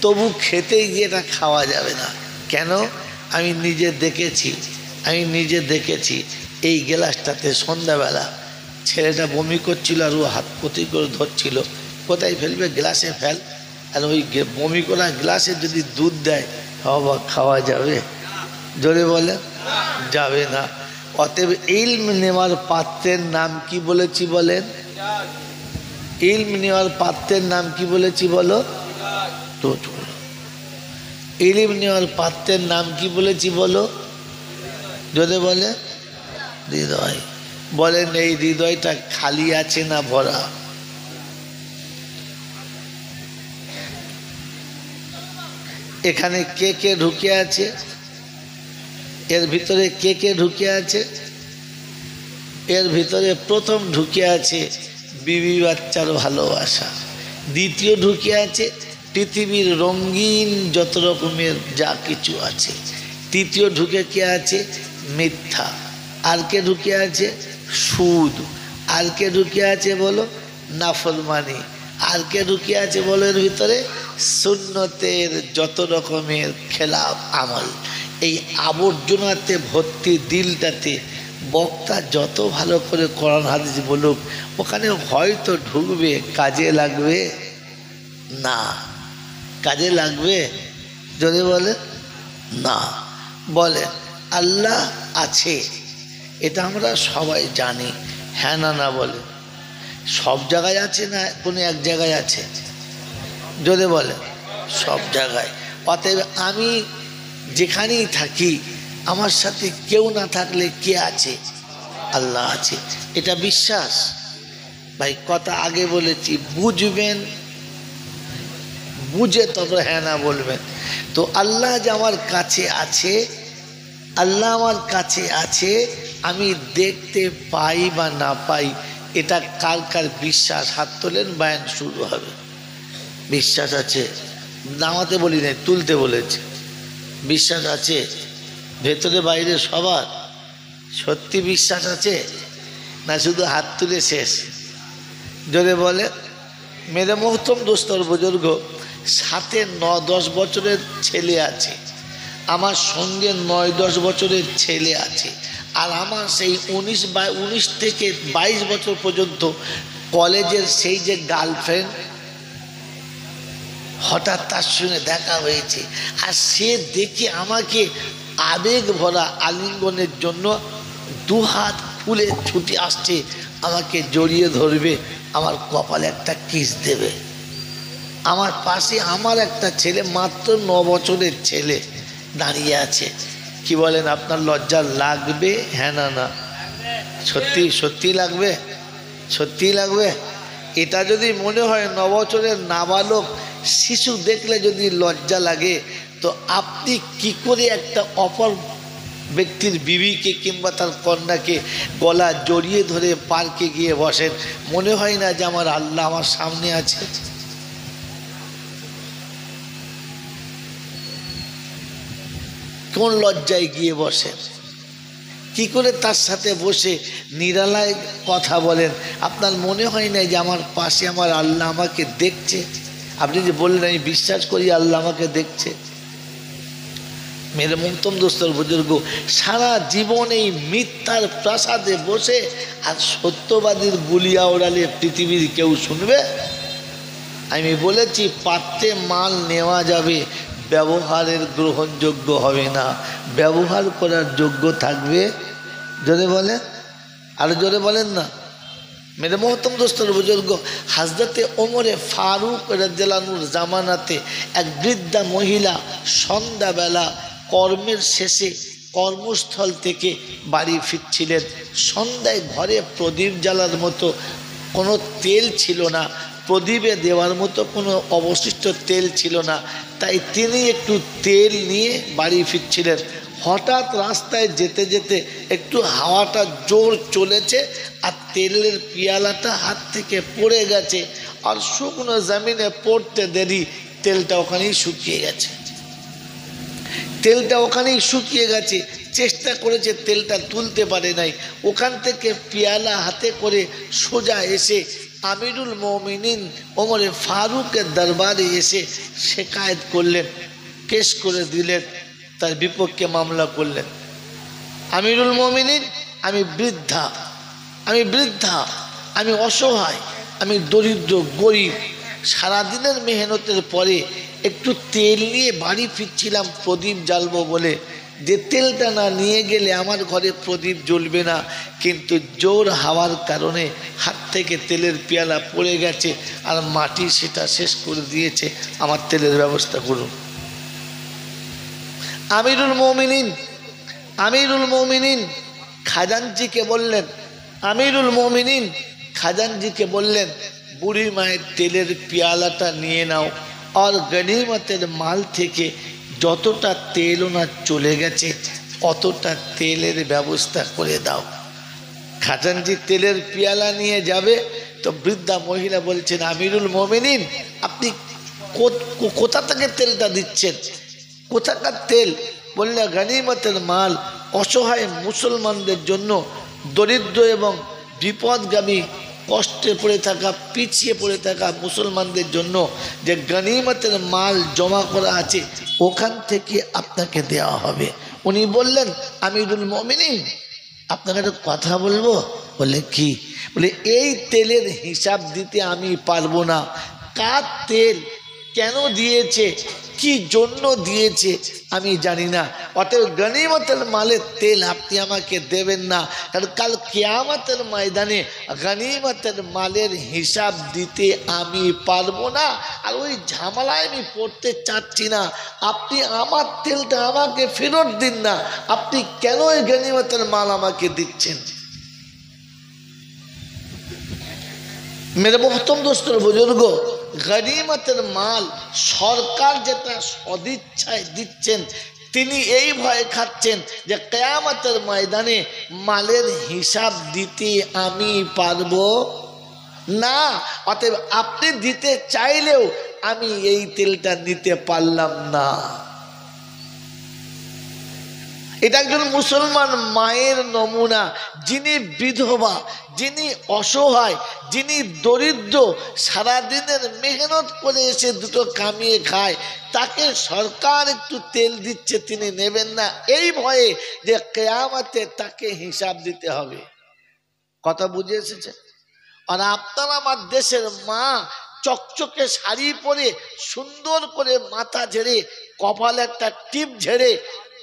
A: তবু খেতেই গিয়ে এটা খাওয়া যাবে না। কেন? আমি নিজে দেখেছি এই গ্লাসটাতে সন্ধ্যাবেলা ছেলেটা বমি করছিল, আর ও হাত পতি করে ধরছিল, কোথায় ফেলবে? গ্লাসে ফেল। আর ওই বমি করা গ্লাসে যদি দুধ দেয়, খাওয়া যাবে? জোরে বলে যাবে না। অতএব ইলম নেওয়ার পাত্রের নাম কি বলেছি বলেন? ইলম নেওয়ার পাত্রের নাম কি বলেছি বলো? ইলম নেওয়ার পাত্রের নাম কি বলেছি বলো? যদি বলে হৃদয়। বলেন এই হৃদয়টা খালি আছে না ভরা? এখানে কে কে ঢুকে আছে? এর ভিতরে কে কে ঢুকে আছে? এর ভিতরে প্রথম ঢুকে আছে বিবি বাচ্চার ভালোবাসা, দ্বিতীয় ঢুকে আছে পৃথিবীর রঙিন যত রকমের যা কিছু আছে, তৃতীয় ঢুকে কে আছে? মিথ্যা। আর কে ঢুকে আছে? সুদ। আর কে ঢুকে আছে বলো? নাফরমানি। আর কে ঢুকে আছে বলো এর ভিতরে? সুন্নতের যত রকমের খেলাফ আমল। এই আবর্জনাতে ভর্তি দিলটাতে বক্তা যত ভালো করে কোরআন হাদিস বলুক, ওখানে হয়তো ঢুকবে, কাজে লাগবে না। কাজে লাগবে? যদি বলে না। বলে আল্লাহ আছে, এটা আমরা সবাই জানি, হ্যাঁ না না বলে? সব জায়গায় আছে না কোনো এক জায়গায় আছে? যদি বলে সব জায়গায়। অতএব আমি যেখানেই থাকি, আমার সাথে কেউ না থাকলে কে আছে? আল্লাহ আছে। এটা বিশ্বাস। ভাই কথা আগে বলেছি, বুঝবেন, বুঝে তবে হ্যাঁ না বলবেন। তো আল্লাহ যে আমার কাছে আছে, আল্লাহ আমার কাছে আছে, আমি দেখতে পাই বা না পাই, এটা কার কার বিশ্বাস? হাত তোলেন, বায়ান শুরু হবে। বিশ্বাস আছে? নামাতে বলি নাই, তুলতে বলেছে। বিশ্বাস আছে ভেতরে বাইরে সবার? সত্যি বিশ্বাস আছে না শুধু হাত তুলে শেষ? যদি বলে মেরে মোহতম দোস্তর বুজুর্গ, সাথে 9-10 বছরের ছেলে আছে, আমার সঙ্গে 9-10 বছরের ছেলে আছে, আর আমার সেই 19 থেকে 22 বছর পর্যন্ত কলেজের সেই যে গার্লফ্রেন্ড, হঠাৎ তার সঙ্গে দেখা হয়েছে, আর সে দেখে আমাকে আবেগ ভরা আলিঙ্গনের জন্য 2 হাত খুলে ছুটে আসছে, আমাকে জড়িয়ে ধরবে, আমার কপালে একটা কিস দেবে। আমার পাশে আমার একটা ছেলে, মাত্র 9 বছরের ছেলে দাঁড়িয়ে আছে। কি বলেন, আপনার লজ্জা লাগবে? হ্যাঁ না না? সত্যি সত্যি লাগবে? সত্যি লাগবে? এটা যদি মনে হয় 9 বছরের নাবালক শিশু দেখলে যদি লজ্জা লাগে, তো আপনি কি করে একটা অপর ব্যক্তির বিবিকে কিংবা তার কন্যাকে গলা জড়িয়ে ধরে পার্কে গিয়ে বসেন? মনে হয় না যে আমার আল্লাহ আমার সামনে আছে? কোন লজ্জায় গিয়ে বসেন? কি করে তার সাথে বসে নিরালায় কথা বলেন? আপনার মনে হয় না যে আমার পাশে আমার আল্লাহ আমাকে দেখছে? আপনি যে বললেন আমি বিশ্বাস করি আল্লাহ আমাকে দেখছে। মেরে মোহতম দোস্তর বুজুর্গ, সারা জীবন এই মিথ্যার প্রাসাদে বসে আর সত্যবাদীর গুলিয়া ওড়ালে পৃথিবীর কেউ শুনবে? আমি বলেছি পাত্রে মাল নেওয়া যাবে, ব্যবহারের গ্রহণযোগ্য হবে না, ব্যবহার করার যোগ্য থাকবে। জোরে বলেন, আরো জোরে বলেন না। মেরে মোহতম দোস্তর বুজুর্গ, হযরতে ওমরে ফারুক রাদিয়াল্লাহু আনহুর জামানাতে এক বৃদ্ধা মহিলা সন্ধ্যাবেলা কর্মের শেষে কর্মস্থল থেকে বাড়ি ফিরছিলেন। সন্ধ্যায় ঘরে প্রদীপ জ্বালার মতো কোনো তেল ছিল না, প্রদীপে দেওয়ার মতো কোনো অবশিষ্ট তেল ছিল না, তাই তিনি একটু তেল নিয়ে বাড়ি ফিরছিলেন। হঠাৎ রাস্তায় যেতে যেতে একটু হাওয়াটা জোর চলেছে আর তেলের পিয়ালাটা হাত থেকে পড়ে গেছে, আর শুকনো জমিনে পড়তে দেরি তেলটা ওখানেই শুকিয়ে গেছে। তেলটা ওখানেই শুকিয়ে গেছে, চেষ্টা করেছে তেলটা তুলতে পারে নাই। ওখান থেকে পিয়ালা হাতে করে সোজা এসে আমিরুল মুমিনিন ওমরে ফারুকের দরবারে এসে শিকায়েত করলেন, কেস করে দিলেন, তার বিপক্ষে মামলা করলেন। আমিরুল মুমিনিন, আমি বৃদ্ধা, আমি অসহায়, আমি দরিদ্র গরিব, সারাদিনের মেহনতের পরে একটু তেল নিয়ে বাড়ি ফিরছিলাম প্রদীপ জ্বালবো বলে, যে তেলটা না নিয়ে গেলে আমার ঘরে প্রদীপ জ্বলবে না, কিন্তু জোর হাওয়ার কারণে হাত থেকে তেলের পেয়ালা পড়ে গেছে আর মাটি সেটা শেষ করে দিয়েছে, আমার তেলের ব্যবস্থা করুন। আমিরুল মুমিনিন খাজানজিকে বললেন, বুড়ি মায়ের তেলের পেয়ালাটা নিয়ে নাও আর গনিমতের মাল থেকে যতটা তেল ওনার চলে গেছে অতটা তেলের ব্যবস্থা করে দাও। খাজানজি তেলের পেয়ালা নিয়ে যাবে, তো বৃদ্ধা মহিলা বলছেন, আমিরুল মুমিনিন আপনি কোথা থেকে তেলটা দিচ্ছেন? কোথাকার তেল? বললে গনিমতের মাল, অসহায় মুসলমানদের জন্য, দরিদ্র এবং বিপদগামী কষ্টে পড়ে থাকা, পিছিয়ে পড়ে থাকা মুসলমানদের জন্য যে গনিমতের মাল জমা করা আছে ওখান থেকে আপনাকে দেওয়া হবে। উনি বললেন, আমিরুল মুমিনিন আপনাকে একটা কথা বলবো। বলে কি? বলে এই তেলের হিসাব দিতে আমি পারবো না, কার তেল, কেন দিয়েছে, কি জন্য দিয়েছে আমি জানি না, অতএব গনিমতের মালের তেল আপনি আমাকে দেবেন না, কারণ কাল কিয়ামতের ময়দানে গনিমতের মালের হিসাব দিতে আমি পারবো না, আর ওই ঝামেলায় আমি পড়তে চাচ্ছি না। আপনি আমার তেলটা আমাকে ফেরত দিন না, আপনি কেন ওই গনিমতের মাল আমাকে দিচ্ছেন? মেরে মোহতরম দোস্তর বুজুর্গ, গনিমতের মাল সরকার যেটা সদিচ্ছায় দিচ্ছেন, তিনি এই ভয় খাচ্ছেন যে কিয়ামতের ময়দানে মালের হিসাব দিতে আমি পারবো না, অতএব আপনি দিতে চাইলেও আমি এই তেলটা নিতে পারলাম না। এটা একজন মুসলমান মায়ের নমুনা, যিনি বিধবা, যিনি অসহায়, যিনি দরিদ্র, সারাদিনের মেহনত করে এসে দুটো কামিয়ে খায়, তাকে সরকার একটু তেল দিচ্ছে, তিনি নেবেন না এই ভয়ে যে কিয়ামতে তাকে হিসাব দিতে হবে। কথা বুঝে এসেছে? আর আপনারা আমার দেশের মা চকচকে শাড়ি পরে সুন্দর করে মাথা ঝেড়ে কপালে একটা টিপ ঝেড়ে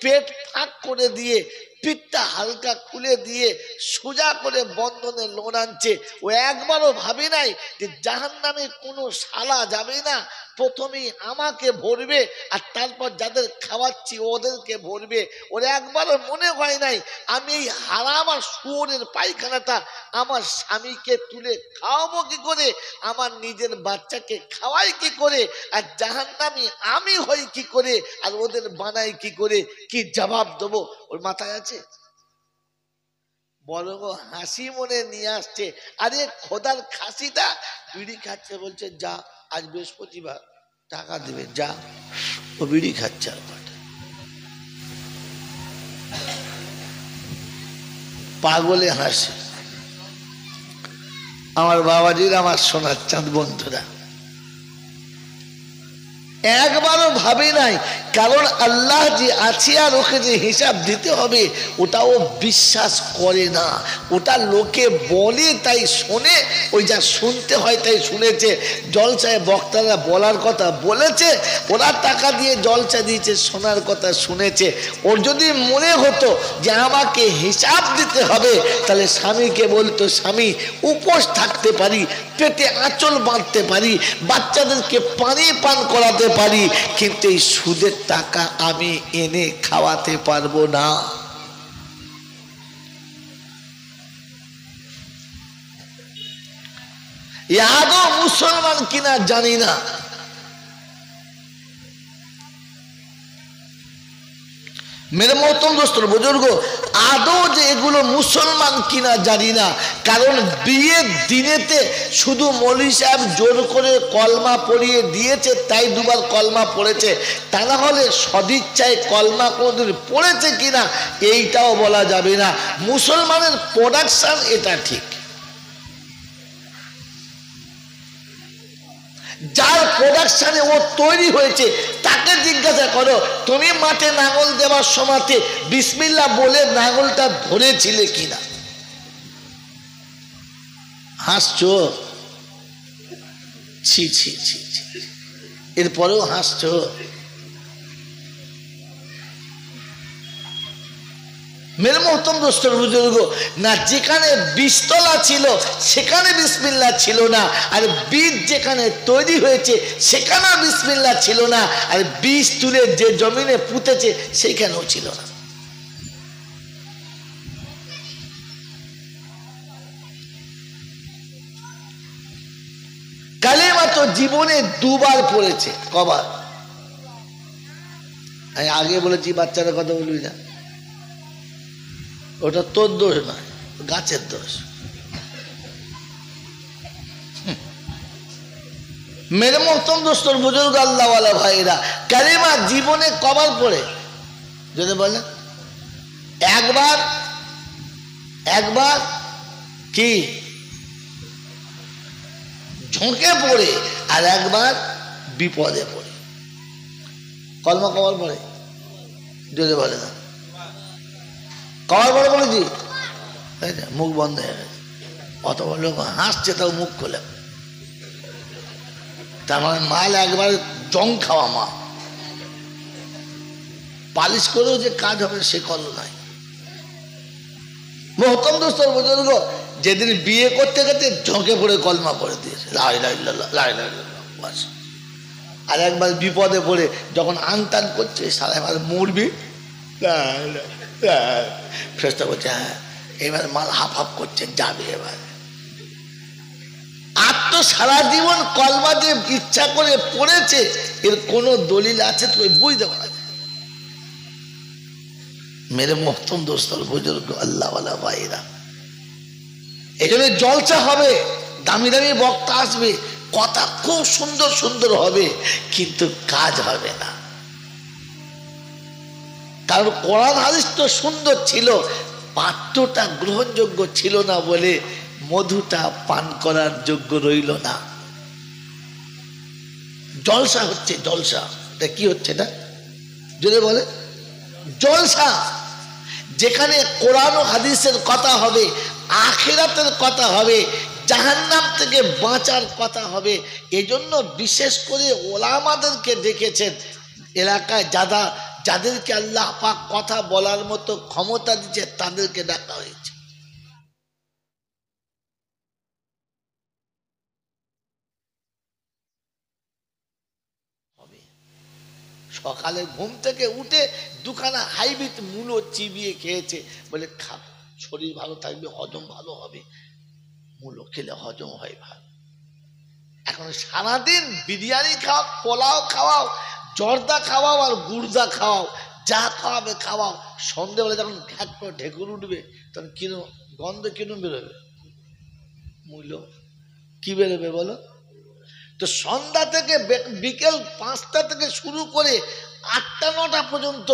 A: পেট ফাঁক করে দিয়ে পিঠটা হালকা খুলে দিয়ে সোজা করে বন্ধনে লোন আনছে। ও একবারও ভাবে নাই যে জাহান্নামে কোনো শালা যাবে না, প্রথমেই আমাকে ভরবে আর তারপর যাদের খাওয়াচ্ছি ওদেরকে ভরবে। ওর একবারও মনে হয় নাই আমি এই হারাম আর শুয়োরের পায়খানাটা আমার স্বামীকে তুলে খাওয়াবো কি করে, আমার নিজের বাচ্চাকে খাওয়াই কি করে, আর জাহান্নামী আমি হই কি করে, আর ওদের বানাই কি করে, কি জবাব দেবো ওর মাথায় আছে? বরং হাসি মনে নিয়ে আসছে। আরে খোদার খাসিটা বিড়ি খাচ্ছে, বলছে যা আজ বৃহস্পতিবার টাকা দেবে, যা। ও বিড়ি খাচ্ছে আর পাগলে হাসে। আমার বাবাজির, আমার সোনার চাঁদ বন্ধুরা, একবারও ভাবে নাই, কারণ আল্লাহ যে আছে আর ওকে যে হিসাব দিতে হবে ওটা ও বিশ্বাস করে না। ওটা লোকে বলে তাই শোনে, ওই যা শুনতে হয় তাই শুনেছে। জলসায় বক্তারা বলার কথা বলেছে, ওরা টাকা দিয়ে জলসা দিয়েছে, শোনার কথা শুনেছে। ওর যদি মনে হতো যে আমাকে হিসাব দিতে হবে, তাহলে স্বামীকে বলতো স্বামী উপোস থাকতে পারি, পেটে আঁচল বাঁধতে পারি, বাচ্চাদেরকে পানি পান করাতে পারি, কিন্তু এই সুদের টাকা আমি এনে খাওয়াতে পারবো না। আদৌ মুসলমান কিনা জানি না। मेरे मोहतरम दोस्तों बुजुर्ग आदौ जे एगुलो मुसलमान किना जानी ना, कारण बिये दिनेते शुधु मौलवी साहेब जोर करे कलमा पढ़िए दिएছে তাই দুবার কলমা পড়েছে, তা না হলে সদিচ্ছায় কলমা কোনদিন পড়েছে কিনা এইটাও বলা যাবে না। মুসলমানের প্রোডাকশন এটা ঠিক, যার প্রোডাকশনে ও তৈরি হয়েছে তাকে জিজ্ঞাসা করো তুমি মাঠে নাঙল দেওয়ার সময়তে বিসমিল্লাহ বলে নাঙলটা ধরেছিলে কিনা। হাসছো, ছি ছি ছি ছি, এরপরেও হাসছো। मेरे मोहतरम दोस्तों बुजुर्ग ना जेखाने बीजतला छिलो सेखाने बिस्मिल्लाह छिलो ना, और बीज जेखाने तैरी हयेछे सेखाने बिस्मिल्लाह छिलो ना, और बीज तुले जे जमीने पुतेछे सेखानेও छिलो ना। कालेमा तो जीवने दुबार पड़ेছে, कबार आगे बोलेছি বাচ্চাদের কথা বলবি না, ওটা তোর দোষ নয়, গাছের দোষ। मेरे मोहतरम दोस्तों बुजुर्ग अल्लाह वाला भाईरा कलेमा जीवने कबार पड़े যদি বলে একবার একবার কি ঝোঁকে পড়ে আর একবার বিপদে পড়ে। কলমা কবার পড়ে যদি বলে না কবার পড়ে বলেছি, তাই না? মুখ বন্ধ হয়ে গেছে, অত বড় লোক হাসছে তাও মুখ খোলে, তার মানে মাল একবার জং খাওয়া মাল, পালিশ করেও যে কাজ হবে সে কল নাই। মোহতরম দোস্তর বুজুর্গ যেদিন বিয়ে করতে গেছে ঝোঁকে পড়ে কলমা পড়ে দিয়েছে লা ইলাহা ইল্লাল্লাহ লা ইলাহা ইল্লাল্লাহ বাস। আর একবার বিপদে পড়ে যখন আনতান করছে সারা এবার মরবি ফেরেশতা বলছে হ্যাঁ এবার মাল হাফ হাফ করছে যাবে। এবার আর তো সারা জীবন কলমা যে ইচ্ছা করে পড়েছে এর কোনো দলিল আছে তো বুঝতে পারা যায়। मेरे मोहतरम दोस्तों बुजुर्ग अल्लाह वाला भाईरा এজন্য জলসা হবে, দামি দামি বক্তা আসবে, কথা খুব সুন্দর সুন্দর হবে, কিন্তু কাজ হবে না। কারণ কোরআন হাদিস তো সুন্দর ছিল, পাত্রটা গ্রহণযোগ্য ছিল না বলে মধুটা পান করার যোগ্য রইল না। জলসা হচ্ছে জলসা, এটা কি হচ্ছে না যদি বলে জলসা, যেখানে কোরআন ও হাদিসের কথা হবে, আখিরাতের কথা হবে, জাহান্নাম থেকে বাঁচার কথা হবে। এজন্য বিশেষ করে ওলামাদেরকে ডেকেছেন, এলাকায় যারা যাদেরকে আল্লাহ পাক কথা বলার মতো ক্ষমতা দিচ্ছে তাদেরকে ডাকা হয়েছে। সকালে ঘুম থেকে উঠে দুখানা হাইব্রিড মূলো চিবিয়ে খেয়েছে, বলে খাও, শরীর ভালো থাকবে, হজম ভালো হবে, মূলো খেলে হজম হয় ভালো। এখন সারাদিন বিরিয়ানি খাও, পোলাও খাওয়াও, জর্দা খাওয়াও আর গুর্দা খাওয়াও, যা খাওয়াবে খাওয়াও, সন্ধ্যেবেলা যখন ঘ্যাট করে ঢেকুর উঠবে তখন কিরম গন্ধ, কিরম বেরোবে? মূল্য কি বেরোবে বলো? তো সন্ধ্যা থেকে বিকেল 5টা থেকে শুরু করে 8টা-9টা পর্যন্ত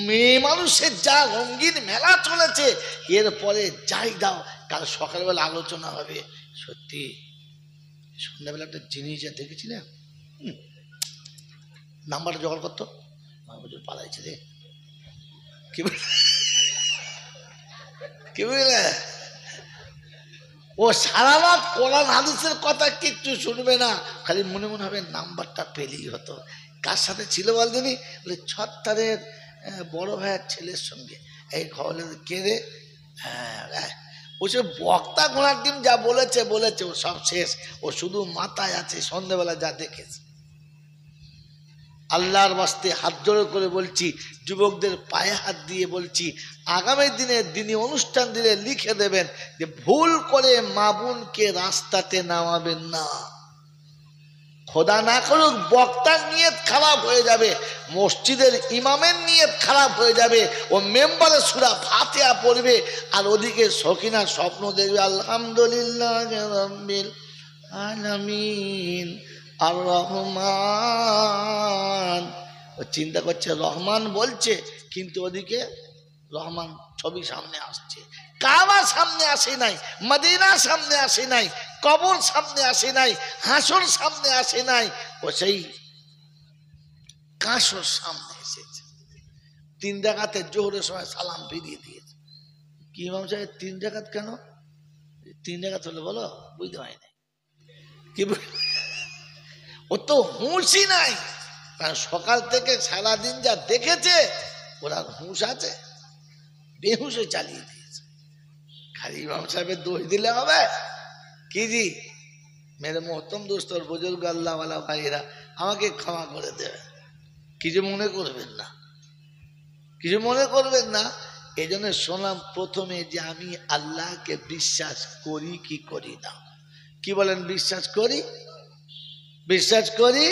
A: মেয়ে মানুষের যা রঙিন মেলা চলেছে, এরপরে যাই দাও, কাল সকালবেলা আলোচনা হবে। সত্যি সন্ধ্যাবেলা একটা জিনিস যা দেখেছি না, নাম্বারটা জোগাড় করতো, পালাইছে রে, কি বুঝলে? ও সারা রাত কোরআন হাদিসের কথা কিচ্ছু শুনবে না, খালি মনে মনে হবে নাম্বারটা পেলেই হতো। কার সাথে ছিল বলতেনি? বলে ছত্তারের বড় ভাইয়ের ছেলের সঙ্গে। এই খবর কে রে? হ্যাঁ, ও সে বক্তা ঘোড়ার ডিম যা বলেছে বলেছে, ও সব শেষ, ও শুধু মাথায় আছে সন্ধ্যেবেলা যা দেখেছে। আল্লাহর বাস্তে হাত জোড়ো করে বলছি, যুবকদের পায়ে হাত দিয়ে বলছি, আগামী দিনে দিনী অনুষ্ঠান দিলে লিখে দেবেন যে ভুল করে মা বোনকে রাস্তাতে নামাবেন না। খোদা না করুক বক্তার নিয়ত খারাপ হয়ে যাবে, মসজিদের ইমামের নিয়ত খারাপ হয়ে যাবে, ও মেম্বারে সূরা ফাতিহা পড়বে আর ওদিকে সকিনা স্বপ্ন দেখবে আলহামদুলিল্লাহ রাব্বিল আলামিন আর রহমান। ও চিন্তা করছে রহমান বলছে, কিন্তু ওদিকে রহমান ছবি সামনে আসছে, কাবা সামনে আসে নাই, মদিনা সামনে আসে নাই, কবর সামনে আসে নাই, হাসর সামনে আসে নাই, ও সেই কাঁসর সামনে এসেছে। 3 রাকাতে জোহরের সময় সালাম ফিরিয়ে দিয়েছে। কি ইমাম সাহেব 3 রাকাত কেন? 3 রাকাত হলে বলো, বুঝতে হয় নাই কি, ও তো হুঁশই নাই, কারণ সকাল থেকে সারাদিন যা দেখেছে ওরা হুঁশ আছে, বেহুশে চালিয়ে দিয়েছে। খালি ইমাম সাহেবের দোষ দিলে হবে কি? জি মেরে মোহতম দোস্তর বুজুর্গ আল্লাহওয়ালা ভাইয়েরা, আমাকে ক্ষমা করে দেবে, কিছু মনে করবেন না, কিছু মনে করবেন না। এই জন্য শোনাম প্রথমে যে আমি আল্লাহকে বিশ্বাস করি কি করি না। কি বলেন? বিশ্বাস করি, বিশ্বাস করি।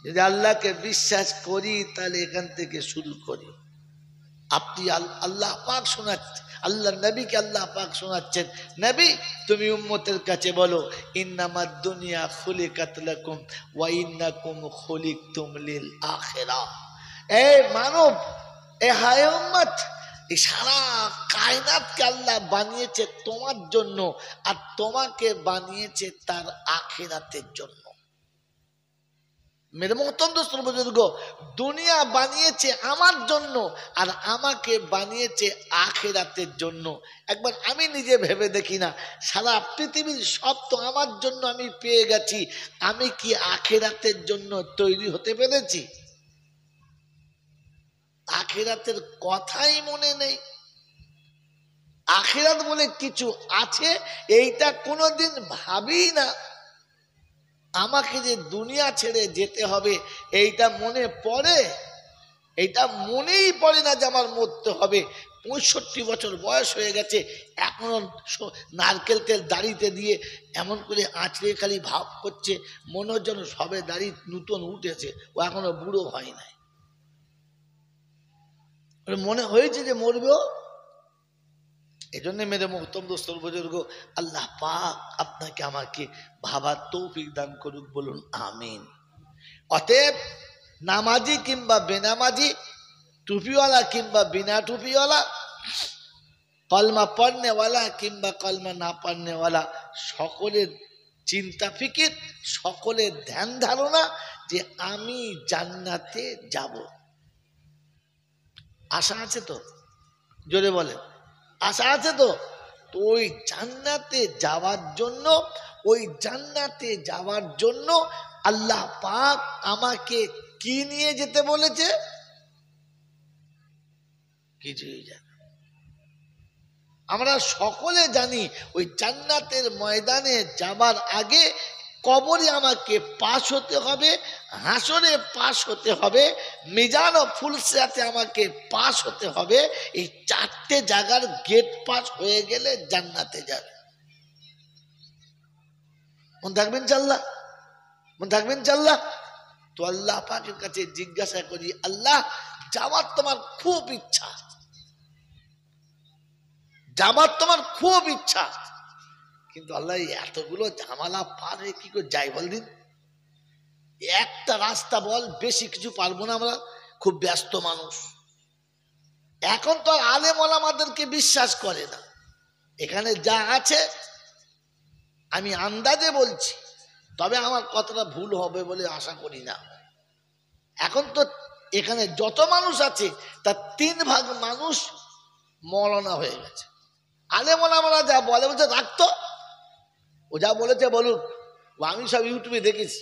A: যদি আল্লাহকে বিশ্বাস করি তাহলে এখান থেকে শুরু করি। আপনি আল্লাহ পাক শোনাচ্ছেন, আল্লাহ নবীকে আল্লাহ পাক শোনাচ্ছেন, নবী তুমি উম্মতের কাছে বলো, ইন্নামাদ দুনিয়া খুলিকাত লাকুম ওয়া ইন্নাকুম খুলিকতুম লিল আখিরাহ। এই মানব, এ হায় উম্মত, এই সারা কায়নাতকে আল্লাহ বানিয়েছে তোমার জন্য, আর তোমাকে বানিয়েছে তার আখিরাতের জন্য। মেরে মোহতম দোস্ত বুজুর্গ, দুনিয়া বানিয়েছে আমার জন্য আর আমাকে বানিয়েছে আখিরাতের জন্য। একবার আমি নিজে ভেবে দেখি না, সারা পৃথিবীর সব তো আমার জন্য আমি পেয়ে গেছি, আমি কি আখিরাতের জন্য তৈরি হতে পেরেছি? আখিরাতের কথাই মনে নেই। আখিরাত বলে কিছু আছে এইটা কোনোদিন ভাবি না। আমাকে যে দুনিয়া ছেড়ে যেতে হবে এইটা মনে পড়ে? এইটা মনেই পড়ে না যে আমার মরতে হবে। 65 বছর বয়স হয়ে গেছে, এখনো নারকেল তেল দাড়িতে দিয়ে এমন করে আঁচড়ে খালি ভাব করছে, মনে হচ্ছে যেন সবে দাড়ি নতুন উঠেছে, ও এখনো বুড়ো হয় নাই। মনে হয়েছে যে মরবেও। এই জন্য মেরে মোহতম দোস্তর বুজুর্গ, আল্লাহ পাক আপনাকে আমাকে ভাবার তৌফিক দান করুক, বলুন আমিন। অতএব নামাজি কিংবা বেনামাজি, টুপিওয়ালা কিংবা বিনা টুপিওয়ালা, কলমা পড়নেওয়ালা কিংবা কলমা না পড়নেওয়ালা, সকলের চিন্তা ফিকির, সকলের ধ্যান ধারণা যে আমি জান্নাতে যাব। আশা আছে তো? জোরে বলেন, আশা আছে তো? তো ওই জান্নাতে যাওয়ার জন্য, ওই জান্নাতে যাওয়ার জন্য আল্লাহ পাক আমাকে কি নিয়ে যেতে বলেছে? কিছুই জানে। আমরা সকলে জানি ওই জান্নাতের ময়দানে যাবার আগে কবরে আমাকে পাশ হতে হবে, হাসরে পাশ হতে হবে, মিজান ও ফুলসিরাতে আমাকে পাশ হতে হবে। এই চারটে জায়গার গেট পাস হয়ে গেলে জান্নাতে যাবে। মন থাকবেন চাল্লা, মন থাকবেন চাল্লা। তো আল্লাহ পাকের কাছে জিজ্ঞাসা করি, আল্লাহ যাওয়ার তোমার খুব ইচ্ছা, যাবার তোমার খুব ইচ্ছা, কিন্তু আল্লাহ এতগুলো ঝামেলা পার হয়ে কি করে যাই বল দিন? একটা রাস্তা বল, বেশি কিছু পারবো না, আমরা খুব ব্যস্ত মানুষ। এখন তো আলেম ওলামাদেরকে বিশ্বাস করে না। এখানে যা আছে আমি আন্দাজে বলছি, তবে আমার কথাটা ভুল হবে বলে আশা করি না। এখন তো এখানে যত মানুষ আছে তার 3 ভাগ মানুষ মৌলানা হয়ে গেছে। আলেম ওলামারা যা বলে বলছে রাখতো, ও যা বলেছে বলুক, আমি সব ইউটিউবে দেখেছি।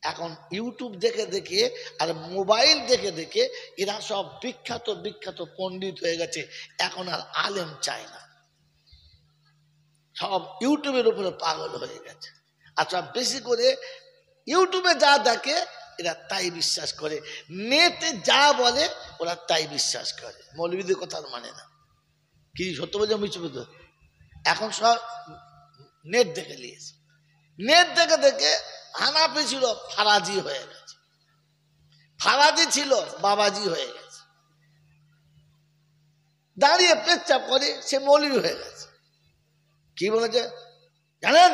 A: এখন ইউটিউব দেখে দেখে আর মোবাইল দেখে দেখে এরা সব বিখ্যাত বিখ্যাত পণ্ডিত হয়ে গেছে। এখন আর আলেম চায় না, সব ইউটিউবের উপরে পাগল হয়ে গেছে। আর সব বেশি করে ইউটিউবে যা দেখে এরা তাই বিশ্বাস করে, নেটে যা বলে ওরা তাই বিশ্বাস করে। মৌলবীদের কথা মানে না। কি সত্য বলছে মিছ বলতো? এখন সব নেট দেখে নিয়েছে, নেট দেখে দেখে হানাফি ছিল ফারাজি হয়ে গেছে, ফারাজি ছিল বাবাজি হয়ে গেছে, দাঁড়িয়ে পেচ্ছাপ করে সে মৌলবী হয়ে গেছে। কি বলেছে জানেন?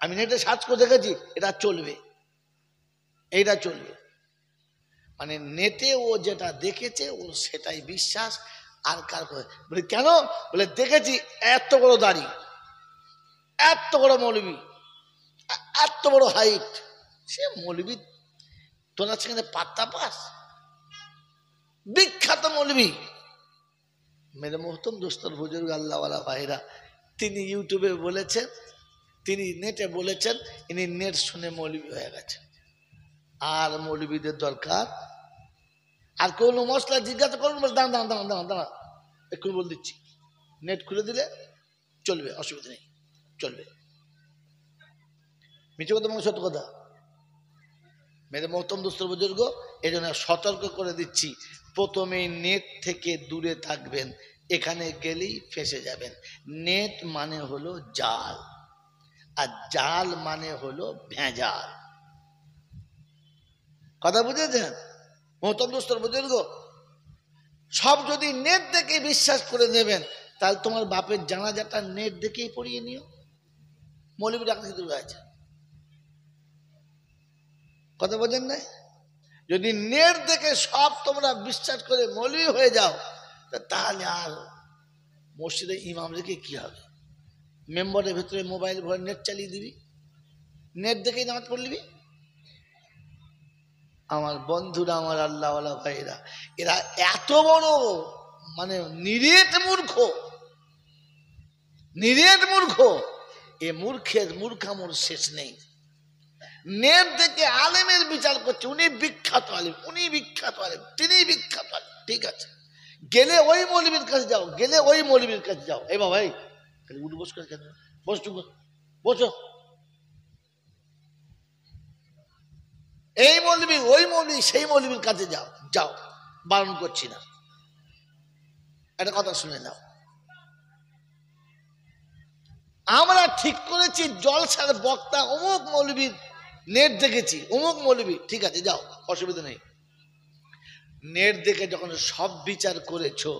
A: আমি নেটে সার্চ করে দেখেছি, এটা চলবে, এইটা চলবে। মানে নেটে ও যেটা দেখেছে ও সেটাই বিশ্বাস। আর কার বলে কেন? বলে দেখেছি এত বড় দাড়ি, এত বড় মৌলবী, এত বড় হাইট, সে মৌলবী তোরা সেখানে পাত্তা পাস? বিখ্যাত মৌলবী। মেরে মোহতম দোস্তর বুজুর্গ আল্লাহওয়ালা ভাইরা, তিনি ইউটিউবে বলেছেন, তিনি নেটে বলেছেন, ইনি নেট শুনে মৌলবী হয়ে গেছে। আর মৌলবীদের দরকার আর কোনো মশলা জিজ্ঞাসা করুন, দাঁড়া দাঁড়া দাঁড়া দাঁড়া দাঁড়া এক্ষুনি বলে দিচ্ছি, নেট খুলে দিলে চলবে, অসুবিধা নেই, চলবে। মিছে কথা মানে সত্য কথা। মেরে মোহতম দোস্তর বুজুর্গ, এই জন্য সতর্ক করে দিচ্ছি, প্রথমে নেট থেকে দূরে থাকবেন, এখানে গেলেই ফেঁসে যাবেন। নেট মানে হলো জাল, আর জাল মানে হলো ভেজাল। কথা বুঝেছেন? মোহতম দোস্তর বুজুর্গ, সব যদি নেট দেখে বিশ্বাস করে নেবেন, তাহলে তোমার বাপের জানাজাটা নেট দেখেই পড়িয়ে নিও। মৌলবী ডাক্তার দূরে আছে, কথা বোঝেন না? যদি নেট দেখে সব তোমরা বিশ্বাস করে মৌলবী হয়ে যাও, তাহলে আর মসজিদে ইমাম রেখে কি হবে? মেম্বারের ভেতরে মোবাইল ভরে নেট চালিয়ে দিবি, নেট দেখেই নামাজ পড়লিবি। আমার বন্ধুরা, আমার আল্লাহওয়ালা ভাইরা, এরা এত বড় মানে নিরেট মূর্খ, নিরেট মূর্খ। এ মূর্খের মূর্খামোর শেষ নেই। নেট দেখে আলেমের বিচার করছে, উনি বিখ্যাত আলেম, উনি বিখ্যাত আলেম, তিনি বিখ্যাত আলেম। ঠিক আছে, গেলে ওই মৌলবীর কাছে যাও, গেলে ওই মৌলবীর কাছে যাও। এই বাবা, এই উঠ বস করে কেন? বসু বসো, এই মৌলবী ওই মৌলবী সেই মৌলবীর কাছে যাও, যাও, বারণ করছি না। একটা কথা শুনে নাও, আমরা ঠিক করেছি জলসার বক্তা অমুক মৌলবীর নেট দেখেছি, অমুক মৌলবী, ঠিক আছে যাও, অসুবিধা নেই। নেট দেখে যখন সব বিচার করেছো,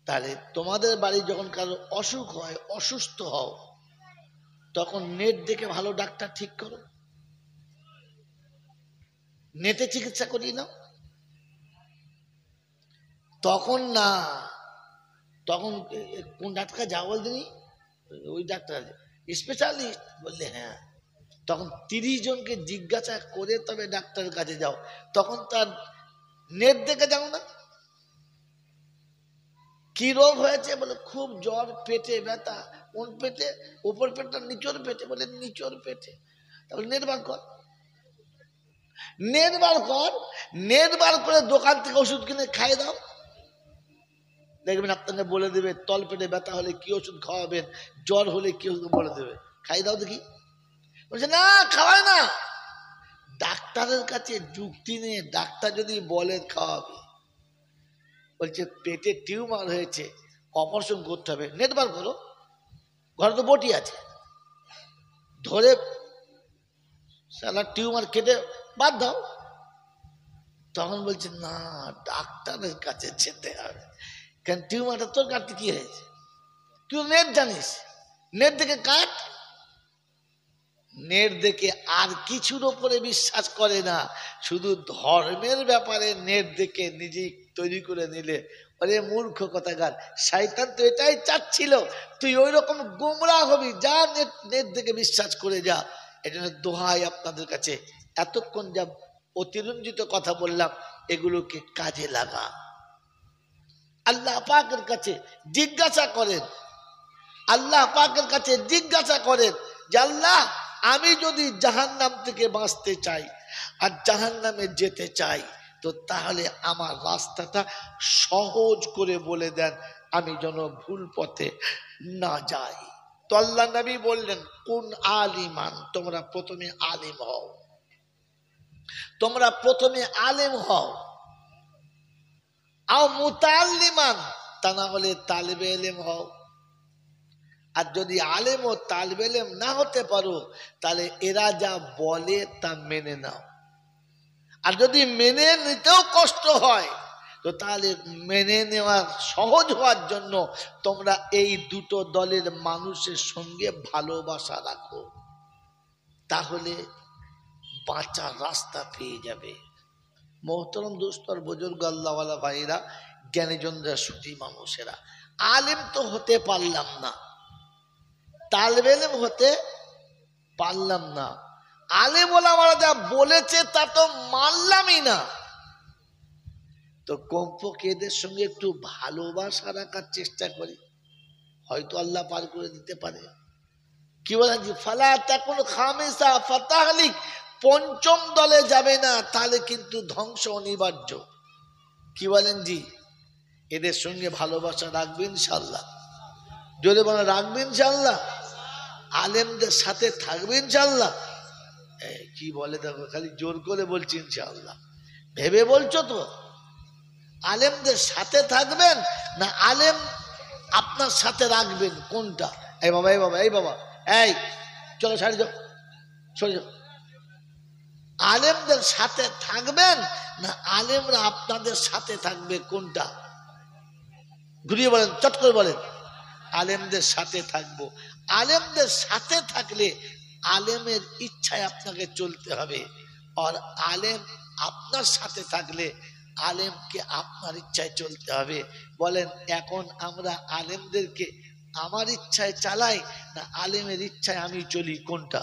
A: তাহলে তোমাদের বাড়ি যখন কারো অসুখ হয়, অসুস্থ হও, তখন নেট দেখে ভালো ডাক্তার ঠিক করো, নেটে চিকিৎসা করিয়ে নাও। তখন না, তখন কোন ডাক্তার যাও বলতেনি, ওই ডাক্তার স্পেশালিস্ট বললে হ্যাঁ, তখন 30 জনকে জিজ্ঞাসা করে তবে ডাক্তারের কাছে যাও, তখন তার নেট দেখে যাও না। কি রোগ হয়েছে? বলে খুব জ্বর, পেটে ব্যথা। কোন পেটে? উপর পেটটা, নিচর পেটে? বলে নিচর পেটে। তাহলে নেট বার কর, নেট বার কর, নেট বার করে দোকান থেকে ওষুধ কিনে খাইয়ে দাও। দেখবেন আপনাকে বলে দেবে তল পেটে ব্যথা হলে কি ওষুধ খাওয়াবেন, জ্বর হলে কি ওষুধ বলে দেবে, খাই দাও দেখি। বলছে না খাওয়ায় না। ডাক্তারের কাছে যুক্তি নিয়ে ডাক্তার যদি বলে খাওয়াবে, বলছে পেটে টিউমার হয়েছে, অপারেশন করতে হবে, নেট বার করো, ঘরে তো বটি আছে, ধরে সালা টিউমার কেটে বাদ দাও। তখন বলছে না ডাক্তারের কাছে যেতে হবে, কেন টিউমারটা তোর কাটতে কি হয়েছে, তুই নেট জানিস, নেট দেখে কাট। নেট দেখে আর কিছুর ওপরে বিশ্বাস করে না, শুধু ধর্মের ব্যাপারে নেট দেখে নিজেই তৈরি করে নিলে, আরে মূর্খ কথাকার, শয়তান তো এটাই চাচ্ছিল তুই ওই রকম গোমরা হবি, যা নেট নেট দেখে বিশ্বাস করে যা। এজন্য দোহাই আপনাদের কাছে, এতক্ষণ যা অতিরঞ্জিত কথা বললাম এগুলোকে কাজে লাগা। আল্লাহ পাকের কাছে জিজ্ঞাসা করেন, আল্লাহ পাকের কাছে জিজ্ঞাসা করেন যে আল্লাহ আমি যদি জাহান্নাম থেকে বাঁচতে চাই আর জাহান্নামে যেতে চাই, তো তাহলে আমার রাস্তাটা সহজ করে বলে দেন, আমি যেন ভুল পথে না যাই। তো আল্লাহ নবী বললেন কোন আলিমান, তোমরা প্রথমে আলিম হও, তোমরা প্রথমে আলেম হও। আও মুতাল্লিমান, তা না হলে তালিবে ইলম হও। আর যদি আলেম ও তালিবে ইলম না হতে পারো, তাহলে এরা যা বলে তা মেনে নাও। আর যদি মেনে নিতেও কষ্ট হয়, তো তাহলে মেনে নেওয়া সহজ হওয়ার জন্য তোমরা এই দুটো দলের মানুষের সঙ্গে ভালোবাসা রাখো, তাহলে বাঁচার রাস্তা পেয়ে যাবে। মোহতরম দোস্তর বুজুর্গ আল্লাহওয়ালা ভাইরা, জ্ঞানীজনরা, সুধী মানুষেরা, আলেম তো হতে পারলাম না, তালেবে ইলম হতে পারলাম না, আলেম ওলামারা যা বলেছে তা তো মানলামই না, তো কমপক্ষে এদের সঙ্গে একটু ভালোবাসা রাখার চেষ্টা করি, হয়তো আল্লাহ পার করে দিতে পারে। কি বলেন জি, ফালা তাকুন খামিসা ফাতাহলিক, পঞ্চম দলে যাবে না, তাহলে কিন্তু ধ্বংস অনিবার্য। কি বলেন জি, এদের সঙ্গে ভালোবাসা রাখবেন ইনশাআল্লাহ, জোরে বলেন রাখবেন ইনশাআল্লাহ, আলেমদের সাথে থাকবেন ইনশাআল্লাহ। কি বলে দেখো, খালি জোর করে বলছি ইনশাআল্লাহ, ভেবে বলছো তো? আলেমদের সাথে থাকবেন না আলেম আপনার সাথে রাখবেন, কোনটা? এই বাবা এই বাবা এই বাবা এই চলো সারি যাও, সরে যাও। আলেমদের সাথে থাকবেন না আলেমরা আপনাদের সাথে থাকবে, কোনটা? ঘুরিয়ে বলেন, চট করে বলেন। আলেমদের সাথে থাকবো। আলেমদের সাথে থাকলে আলেমের ইচ্ছায় আপনাকে চলতে হবে, আর আলেম আপনার সাথে থাকলে আলেমকে আপনার ইচ্ছায় চলতে হবে। বলেন এখন আমরা আলেমদেরকে আমার ইচ্ছায় চালাই না আলেমের ইচ্ছায় আমি চলি, কোনটা?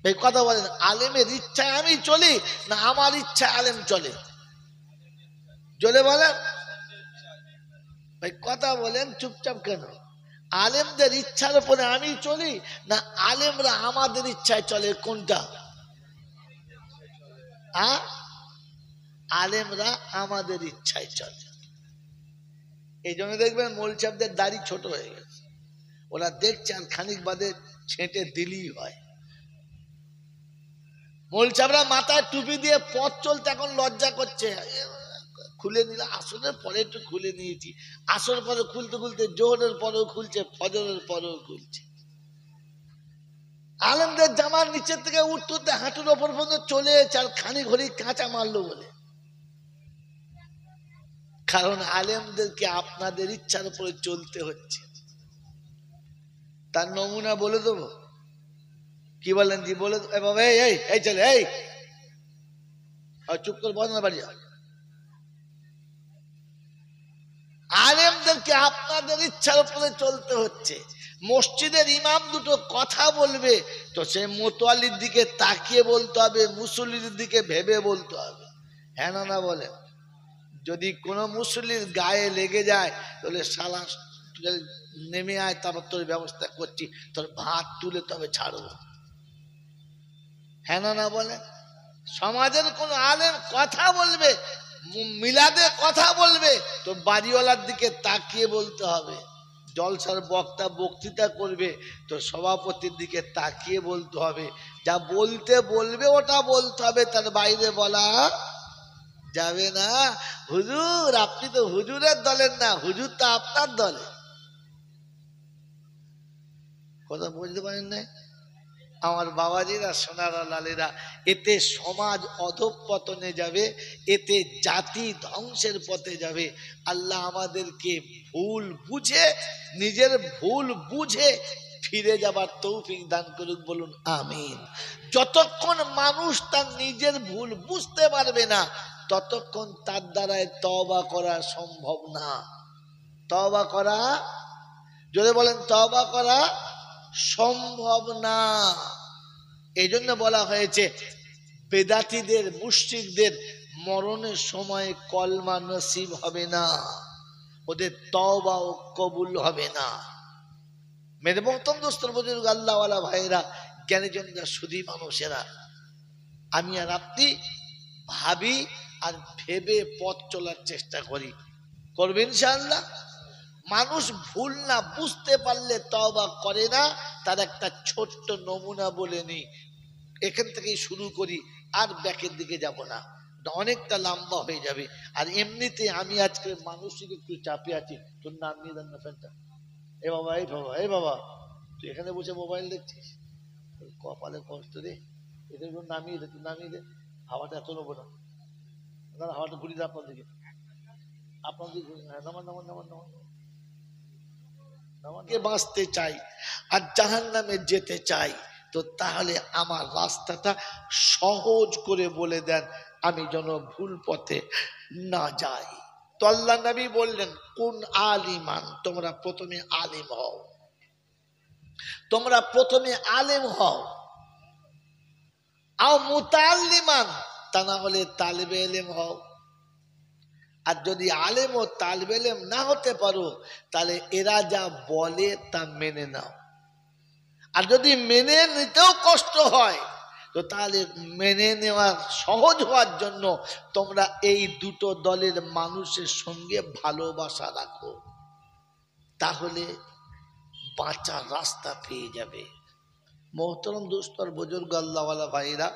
A: এই কথা বলেন, আলেমের ইচ্ছায় আমি চলি না আমার ইচ্ছায় আলেম চলে? চলে বলেন ভাই, কথা বলেন, চুপচাপ কেন? আলেমদের ইচ্ছার উপরে আমি চলি না আলেমরা আমাদের ইচ্ছায় চলে, কোনটা? আলেমরা আমাদের ইচ্ছায় চলে। এই জন্য দেখবেন মৌলচাপদের দাড়ি ছোট হয়ে গেছে, ওরা দেখছে আর খানিক বাদে ছেঁটে দিলেই হয়। মৌলচাপরা মাথায় টুপি দিয়ে পথ চলতে এখন লজ্জা করছে, খুলে নিলে আসরের পরে একটু খুলে নিয়েছি, আসর পরে খুলতে খুলতে জোহরের পরেও খুলছে, ফজরের পরেও খুলছে। আলেমদের জামার নিচের থেকে উঠতে উঠতে হাঁটুর ওপর পর্যন্ত চলে এসেছে, আর খানি ঘড়ি কাঁচা মারলো বলে। কারণ আলেমদেরকে আপনাদের ইচ্ছার উপরে চলতে হচ্ছে। তার নমুনা বলে দেবো, কি বলেন জি? বলে বাবা এই এই চলে এই চুপ করে বল না, বাড়ি যা। আলেমদেরকে আপনাদের ইচ্ছার উপরে চলতে হচ্ছে। মসজিদের ইমাম দুটো কথা বলবে তো সে মোতোয়ালির দিকে তাকিয়ে বলতে হবে, মুসল্লির দিকে ভেবে বলতে হবে, হ্যাঁ না বলে। যদি কোনো মুসল্লির গায়ে লেগে যায় তাহলে শালা নেমে আয়, তারপর তোর ব্যবস্থা করছি, তোর ভাত তুলে তবে ছাড়বো, হ্যাঁ না বলে। সমাজের কোন আলেম কথা বলবে, মিলাদে কথা বলবে তো বাড়িওয়ালার দিকে তাকিয়ে বলতে হবে, জলসার বক্তা বক্তৃতা করবে তো সভাপতির দিকে তাকিয়ে বলতে হবে, যা বলতে বলবে ওটা বলতে হবে, তার বাইরে বলা যাবে না। হুজুর আপনি তো হুজুরের দলের না, হুজুর তো আপনার দলে। কথা বুঝতে পারেন না আমার বাবাজিরা, সোনারা, লালেরা? এতে সমাজ অধঃপতনে যাবে, এতে জাতি ধ্বংসের পথে যাবে। আল্লাহ আমাদেরকে ভুল বুঝে, নিজের ভুল বুঝে ফিরে যাবার তৌফিক দান করুক, বলুন আমিন। যতক্ষণ মানুষ তার নিজের ভুল বুঝতে পারবে না ততক্ষণ তার দ্বারায় তওবা করা সম্ভব না। তওবা করা, যদি বলেন তওবা করা সম্ভব না। এই জন্য বলা হয়েছে বেদাতীদের, মুশরিকদের মরণের সময় কলমা নসিব হবে না, ওদের তওবাও কবুল হবে না। মেরে মোহতরম দোস্তর বুজুর্গ, আল্লাহওয়ালা ভাইয়েরা, জ্ঞানীজনরা, সুধী মানুষেরা, আমি আর আপনি ভাবি আর ভেবে পথ চলার চেষ্টা করি, করবেন ইনশাআল্লাহ। মানুষ ভুল না বুঝতে পারলে তওবা করে না, তার একটা ছোট্ট নমুনা বলে নিই, এখান থেকেই শুরু করি, আর ব্যাকের দিকে যাব না, অনেকটা লম্বা হয়ে যাবে। আর এমনিতে আমি আজকে মানসিক একটু চাপে আছি। তোর নাম নিয়ে দেন না ফ্যানটা। এ বাবা, এই বাবা, এই বাবা, তুই এখানে বসে মোবাইল দেখছিস, কপালে কষ্ট রে, এটা একটু নামিয়ে দে, তুই নামিয়ে দে, হাওয়াটা এত নেবো না, হাওয়াটা ঘুরিয়ে দে আপনার দিকে, আপনার দিকে, নামান নামান নামান নামান। বাঁচতে চাই আর জাহান্নামে যেতে চাই, তো তাহলে আমার রাস্তাটা সহজ করে বলে দেন, আমি যেন ভুল পথে না যাই। তো আল্লাহ নবী বললেন, কোন আলিমান, তোমরা প্রথমে আলিম হও, তোমরা প্রথমে আলেম হও। আও মুতাআল্লিমান, তা না হলে তালিবে ইলম হও। আর যদি আলেম ও তালিবে ইলম না হতে পারো তাহলে এরা যা বলে তা মেনে নাও। আর যদি মেনে নিতেও কষ্ট হয় তো তাহলে মেনে নেওয়া সহজ হওয়ার জন্য তোমরা এই দুটো দলের মানুষের সঙ্গে ভালোবাসা রাখো, তাহলে বাঁচার রাস্তা পেয়ে যাবে। মোহতরম দোস্তর বুজুর্গ, আল্লাহওয়ালা ভাইরা,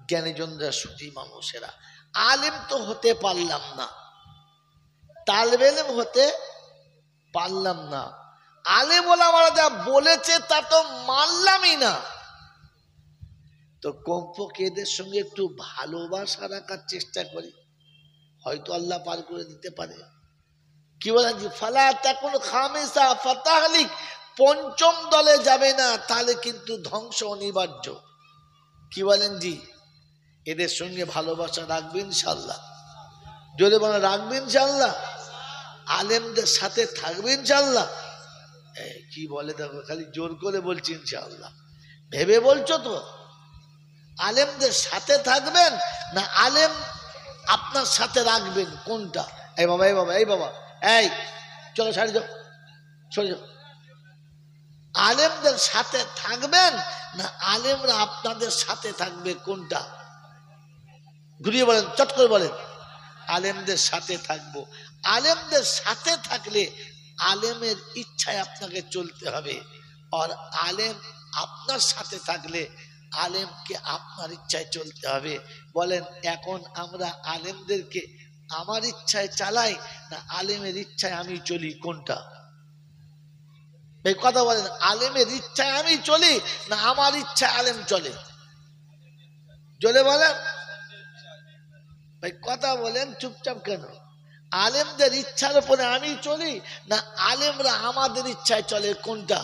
A: জ্ঞানীজনরা, সুধী মানুষেরা, আলেম তো হতে পারলাম না, তালিবে ইলম হতে পারলাম না, আলেম ওলামারা যা বলেছে তা তো মানলামই না, তো কমপক্ষে এদের সঙ্গে একটু ভালোবাসা রাখার চেষ্টা করি, হয়তো আল্লাহ পার করে দিতে পারে। কি বলেন জি? ফালা তাকুন খামিসা ফাতাহলিক, পঞ্চম দলে যাবে না, তাহলে কিন্তু ধ্বংস অনিবার্য। কি বলেন জি? এদের সঙ্গে ভালোবাসা রাখবেন ইনশাআল্লাহ, যদি বলেন রাখবেন ইনশাআল্লাহ, আলেমদের সাথে থাকবেন ইনশাআল্লাহ। কি বলে দেখো, খালি জোর করে বলছি ইনশাআল্লাহ, ভেবে বলছো তো? আলেমদের সাথে থাকবেন না আলেম আপনার সাথে রাখবেন, কোনটা? এই বাবা, এই বাবা, এই বাবা, এই চলো সারি যাও, সরে যাও। আলেমদের সাথে থাকবেন না আলেমরা আপনাদের সাথে থাকবে, কোনটা? ঘুরিয়ে বলেন, চট করে বলেন। আলেমদের সাথে থাকবো। আলেমদের সাথে থাকলে আলেমের ইচ্ছায় আপনাকে চলতে হবে, আর আলেম আপনার সাথে থাকলে আলেমকে আপনার ইচ্ছায় চলতে হবে। বলেন, এখন আমরা আলেমদেরকে আমার ইচ্ছায় চালাই না আলেমের ইচ্ছায় আমি চলি, কোনটা? এই কথা বলেন, আলেমের ইচ্ছায় আমি চলি না আমার ইচ্ছায় আলেম চলে? চলে বলেন ভাই, কথা বলেন, চুপচাপ কেন? আলেমদের ইচ্ছার উপরে আমি চলি না আলেমরা আমাদের ইচ্ছায় চলে, কোনটা?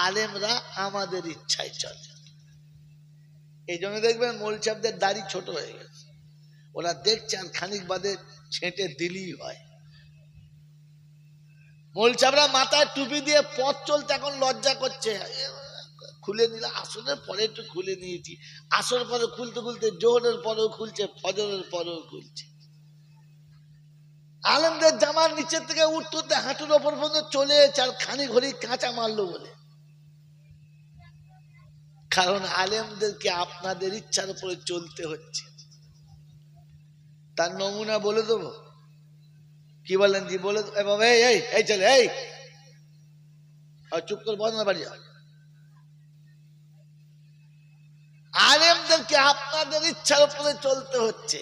A: আলেমরা আমাদের ইচ্ছায় চলে। এই জন্য দেখবেন মৌলচাপদের দাড়ি ছোট হয়ে গেছে, ওরা দেখছে আর খানিক বাদে ছেঁটে দিলেই হয়। মৌলচাপরা মাথায় টুপি দিয়ে পথ চলতে এখন লজ্জা করছে, খুলে নিলে, আসরের পরে একটু খুলে নিয়েছি, আসর পরে খুলতে খুলতে জোহরের পরেও খুলছে, ফজরের পরেও খুলছে। আলেমদের জামার নিচের থেকে উঠতে উঠতে হাঁটুর ওপর পর্যন্ত চলে এসেছে, আর খানি ঘড়ি কাঁচা মারলো বলে। কারণ আলেমদেরকে আপনাদের ইচ্ছার উপরে চলতে হচ্ছে। তার নমুনা বলে দেবো, কি বলেন জি? বলে বাবা, এই এই এই ছেলে, এই চুপ করে বল না, বাড়ি যাও। আলেমদেরকে আপনাদের ইচ্ছার উপরে চলতে হচ্ছে।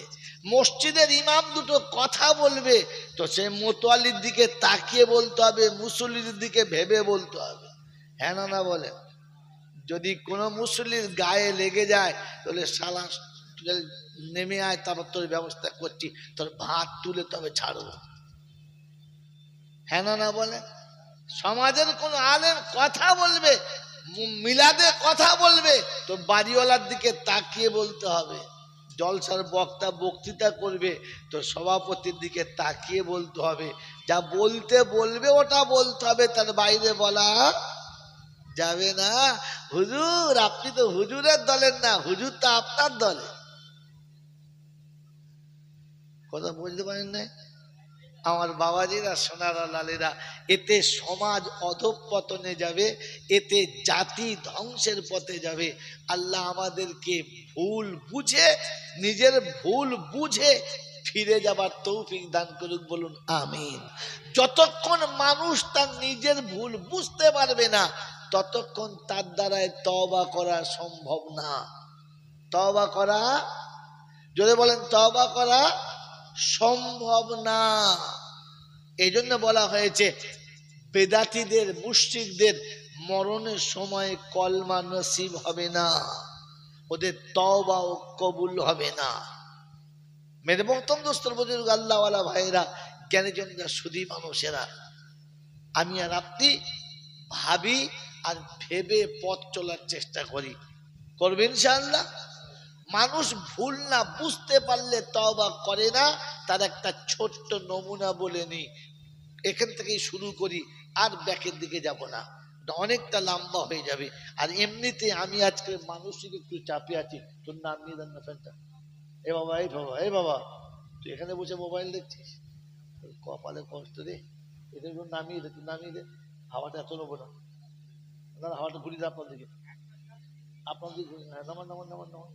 A: মসজিদের ইমাম দুটো কথা বলবে তো সে মোতোয়ালির দিকে তাকিয়ে বলতে হবে, মুসল্লির দিকে ভেবে বলতে হবে। হ্যাঁ না না বলে, যদি কোনো মুসল্লির গায়ে লেগে যায় তাহলে শালা নেমে আয়, তারপর তোর ব্যবস্থা করছি, তোর ভাত তুলে তবে ছাড়বো। হ্যাঁ না না বলে। সমাজের কোন আলেম কথা বলবে, মিলাদে কথা বলবে তো বাড়িওয়ালার দিকে তাকিয়ে বলতে হবে। জলসার বক্তা বক্তৃতা করবে তো সভাপতির দিকে তাকিয়ে বলতে হবে। যা বলতে বলবে ওটা বলতে হবে, তার বাইরে বলা যাবে না। হুজুর, আপনি তো হুজুরের দলের না, হুজুর তো আপনার দলে। কথা বুঝতে পারেন না আমার বাবাজিরা, সোনারা, লালেরা? এতে সমাজ অধঃপতনে যাবে, এতে জাতি ধ্বংসের পথে যাবে। আল্লাহ আমাদেরকে ভুল বুঝে, নিজের ভুল বুঝে ফিরে যাবার তৌফিক দান করুক, বলুন আমিন। যতক্ষণ মানুষ তার নিজের ভুল বুঝতে পারবে না ততক্ষণ তার দ্বারায় তওবা করা সম্ভব না। তওবা করা, যদি বলেন তওবা করা সম্ভব না। এই জন্য বলা হয়েছে বেদাতীদের, মুশরিকদের মরণের সময় কলমা নসিব হবে না, ওদের তওবাও কবুল হবে না। মেরে মোহতরম দোস্তর, বুজুর্গ, আল্লাহওয়ালা ভাইরা, জ্ঞানীজনরা, সুধী মানুষেরা, আমি আর আপনি ভাবি আর ভেবে পথ চলার চেষ্টা করি, করবে ইনশাআল্লাহ। মানুষ ভুল না বুঝতে পারলে তওবা করে না। তার একটা ছোট্ট নমুনা বলে নি, এখান থেকেই শুরু করি, আর ব্যাকের দিকে যাব না, অনেকটা লম্বা হয়ে যাবে। আর এমনিতে আমি আজকে মানসিক একটু চাপে আছি। তোর নাম নিয়ে দেন না ফ্যানটা। এ বাবা, এই বাবা, এই বাবা, তুই এখানে বসে মোবাইল দেখছিস, তোর কপালে কষ্ট রে। এটা নামিয়ে দে, তুই নামিয়ে দে, হাওয়াটা এত নেবো না। হাওয়াটা ঘুরিয়ে দে আপনার দিকে, আপনার দিকে নামান নামান নামান নামান।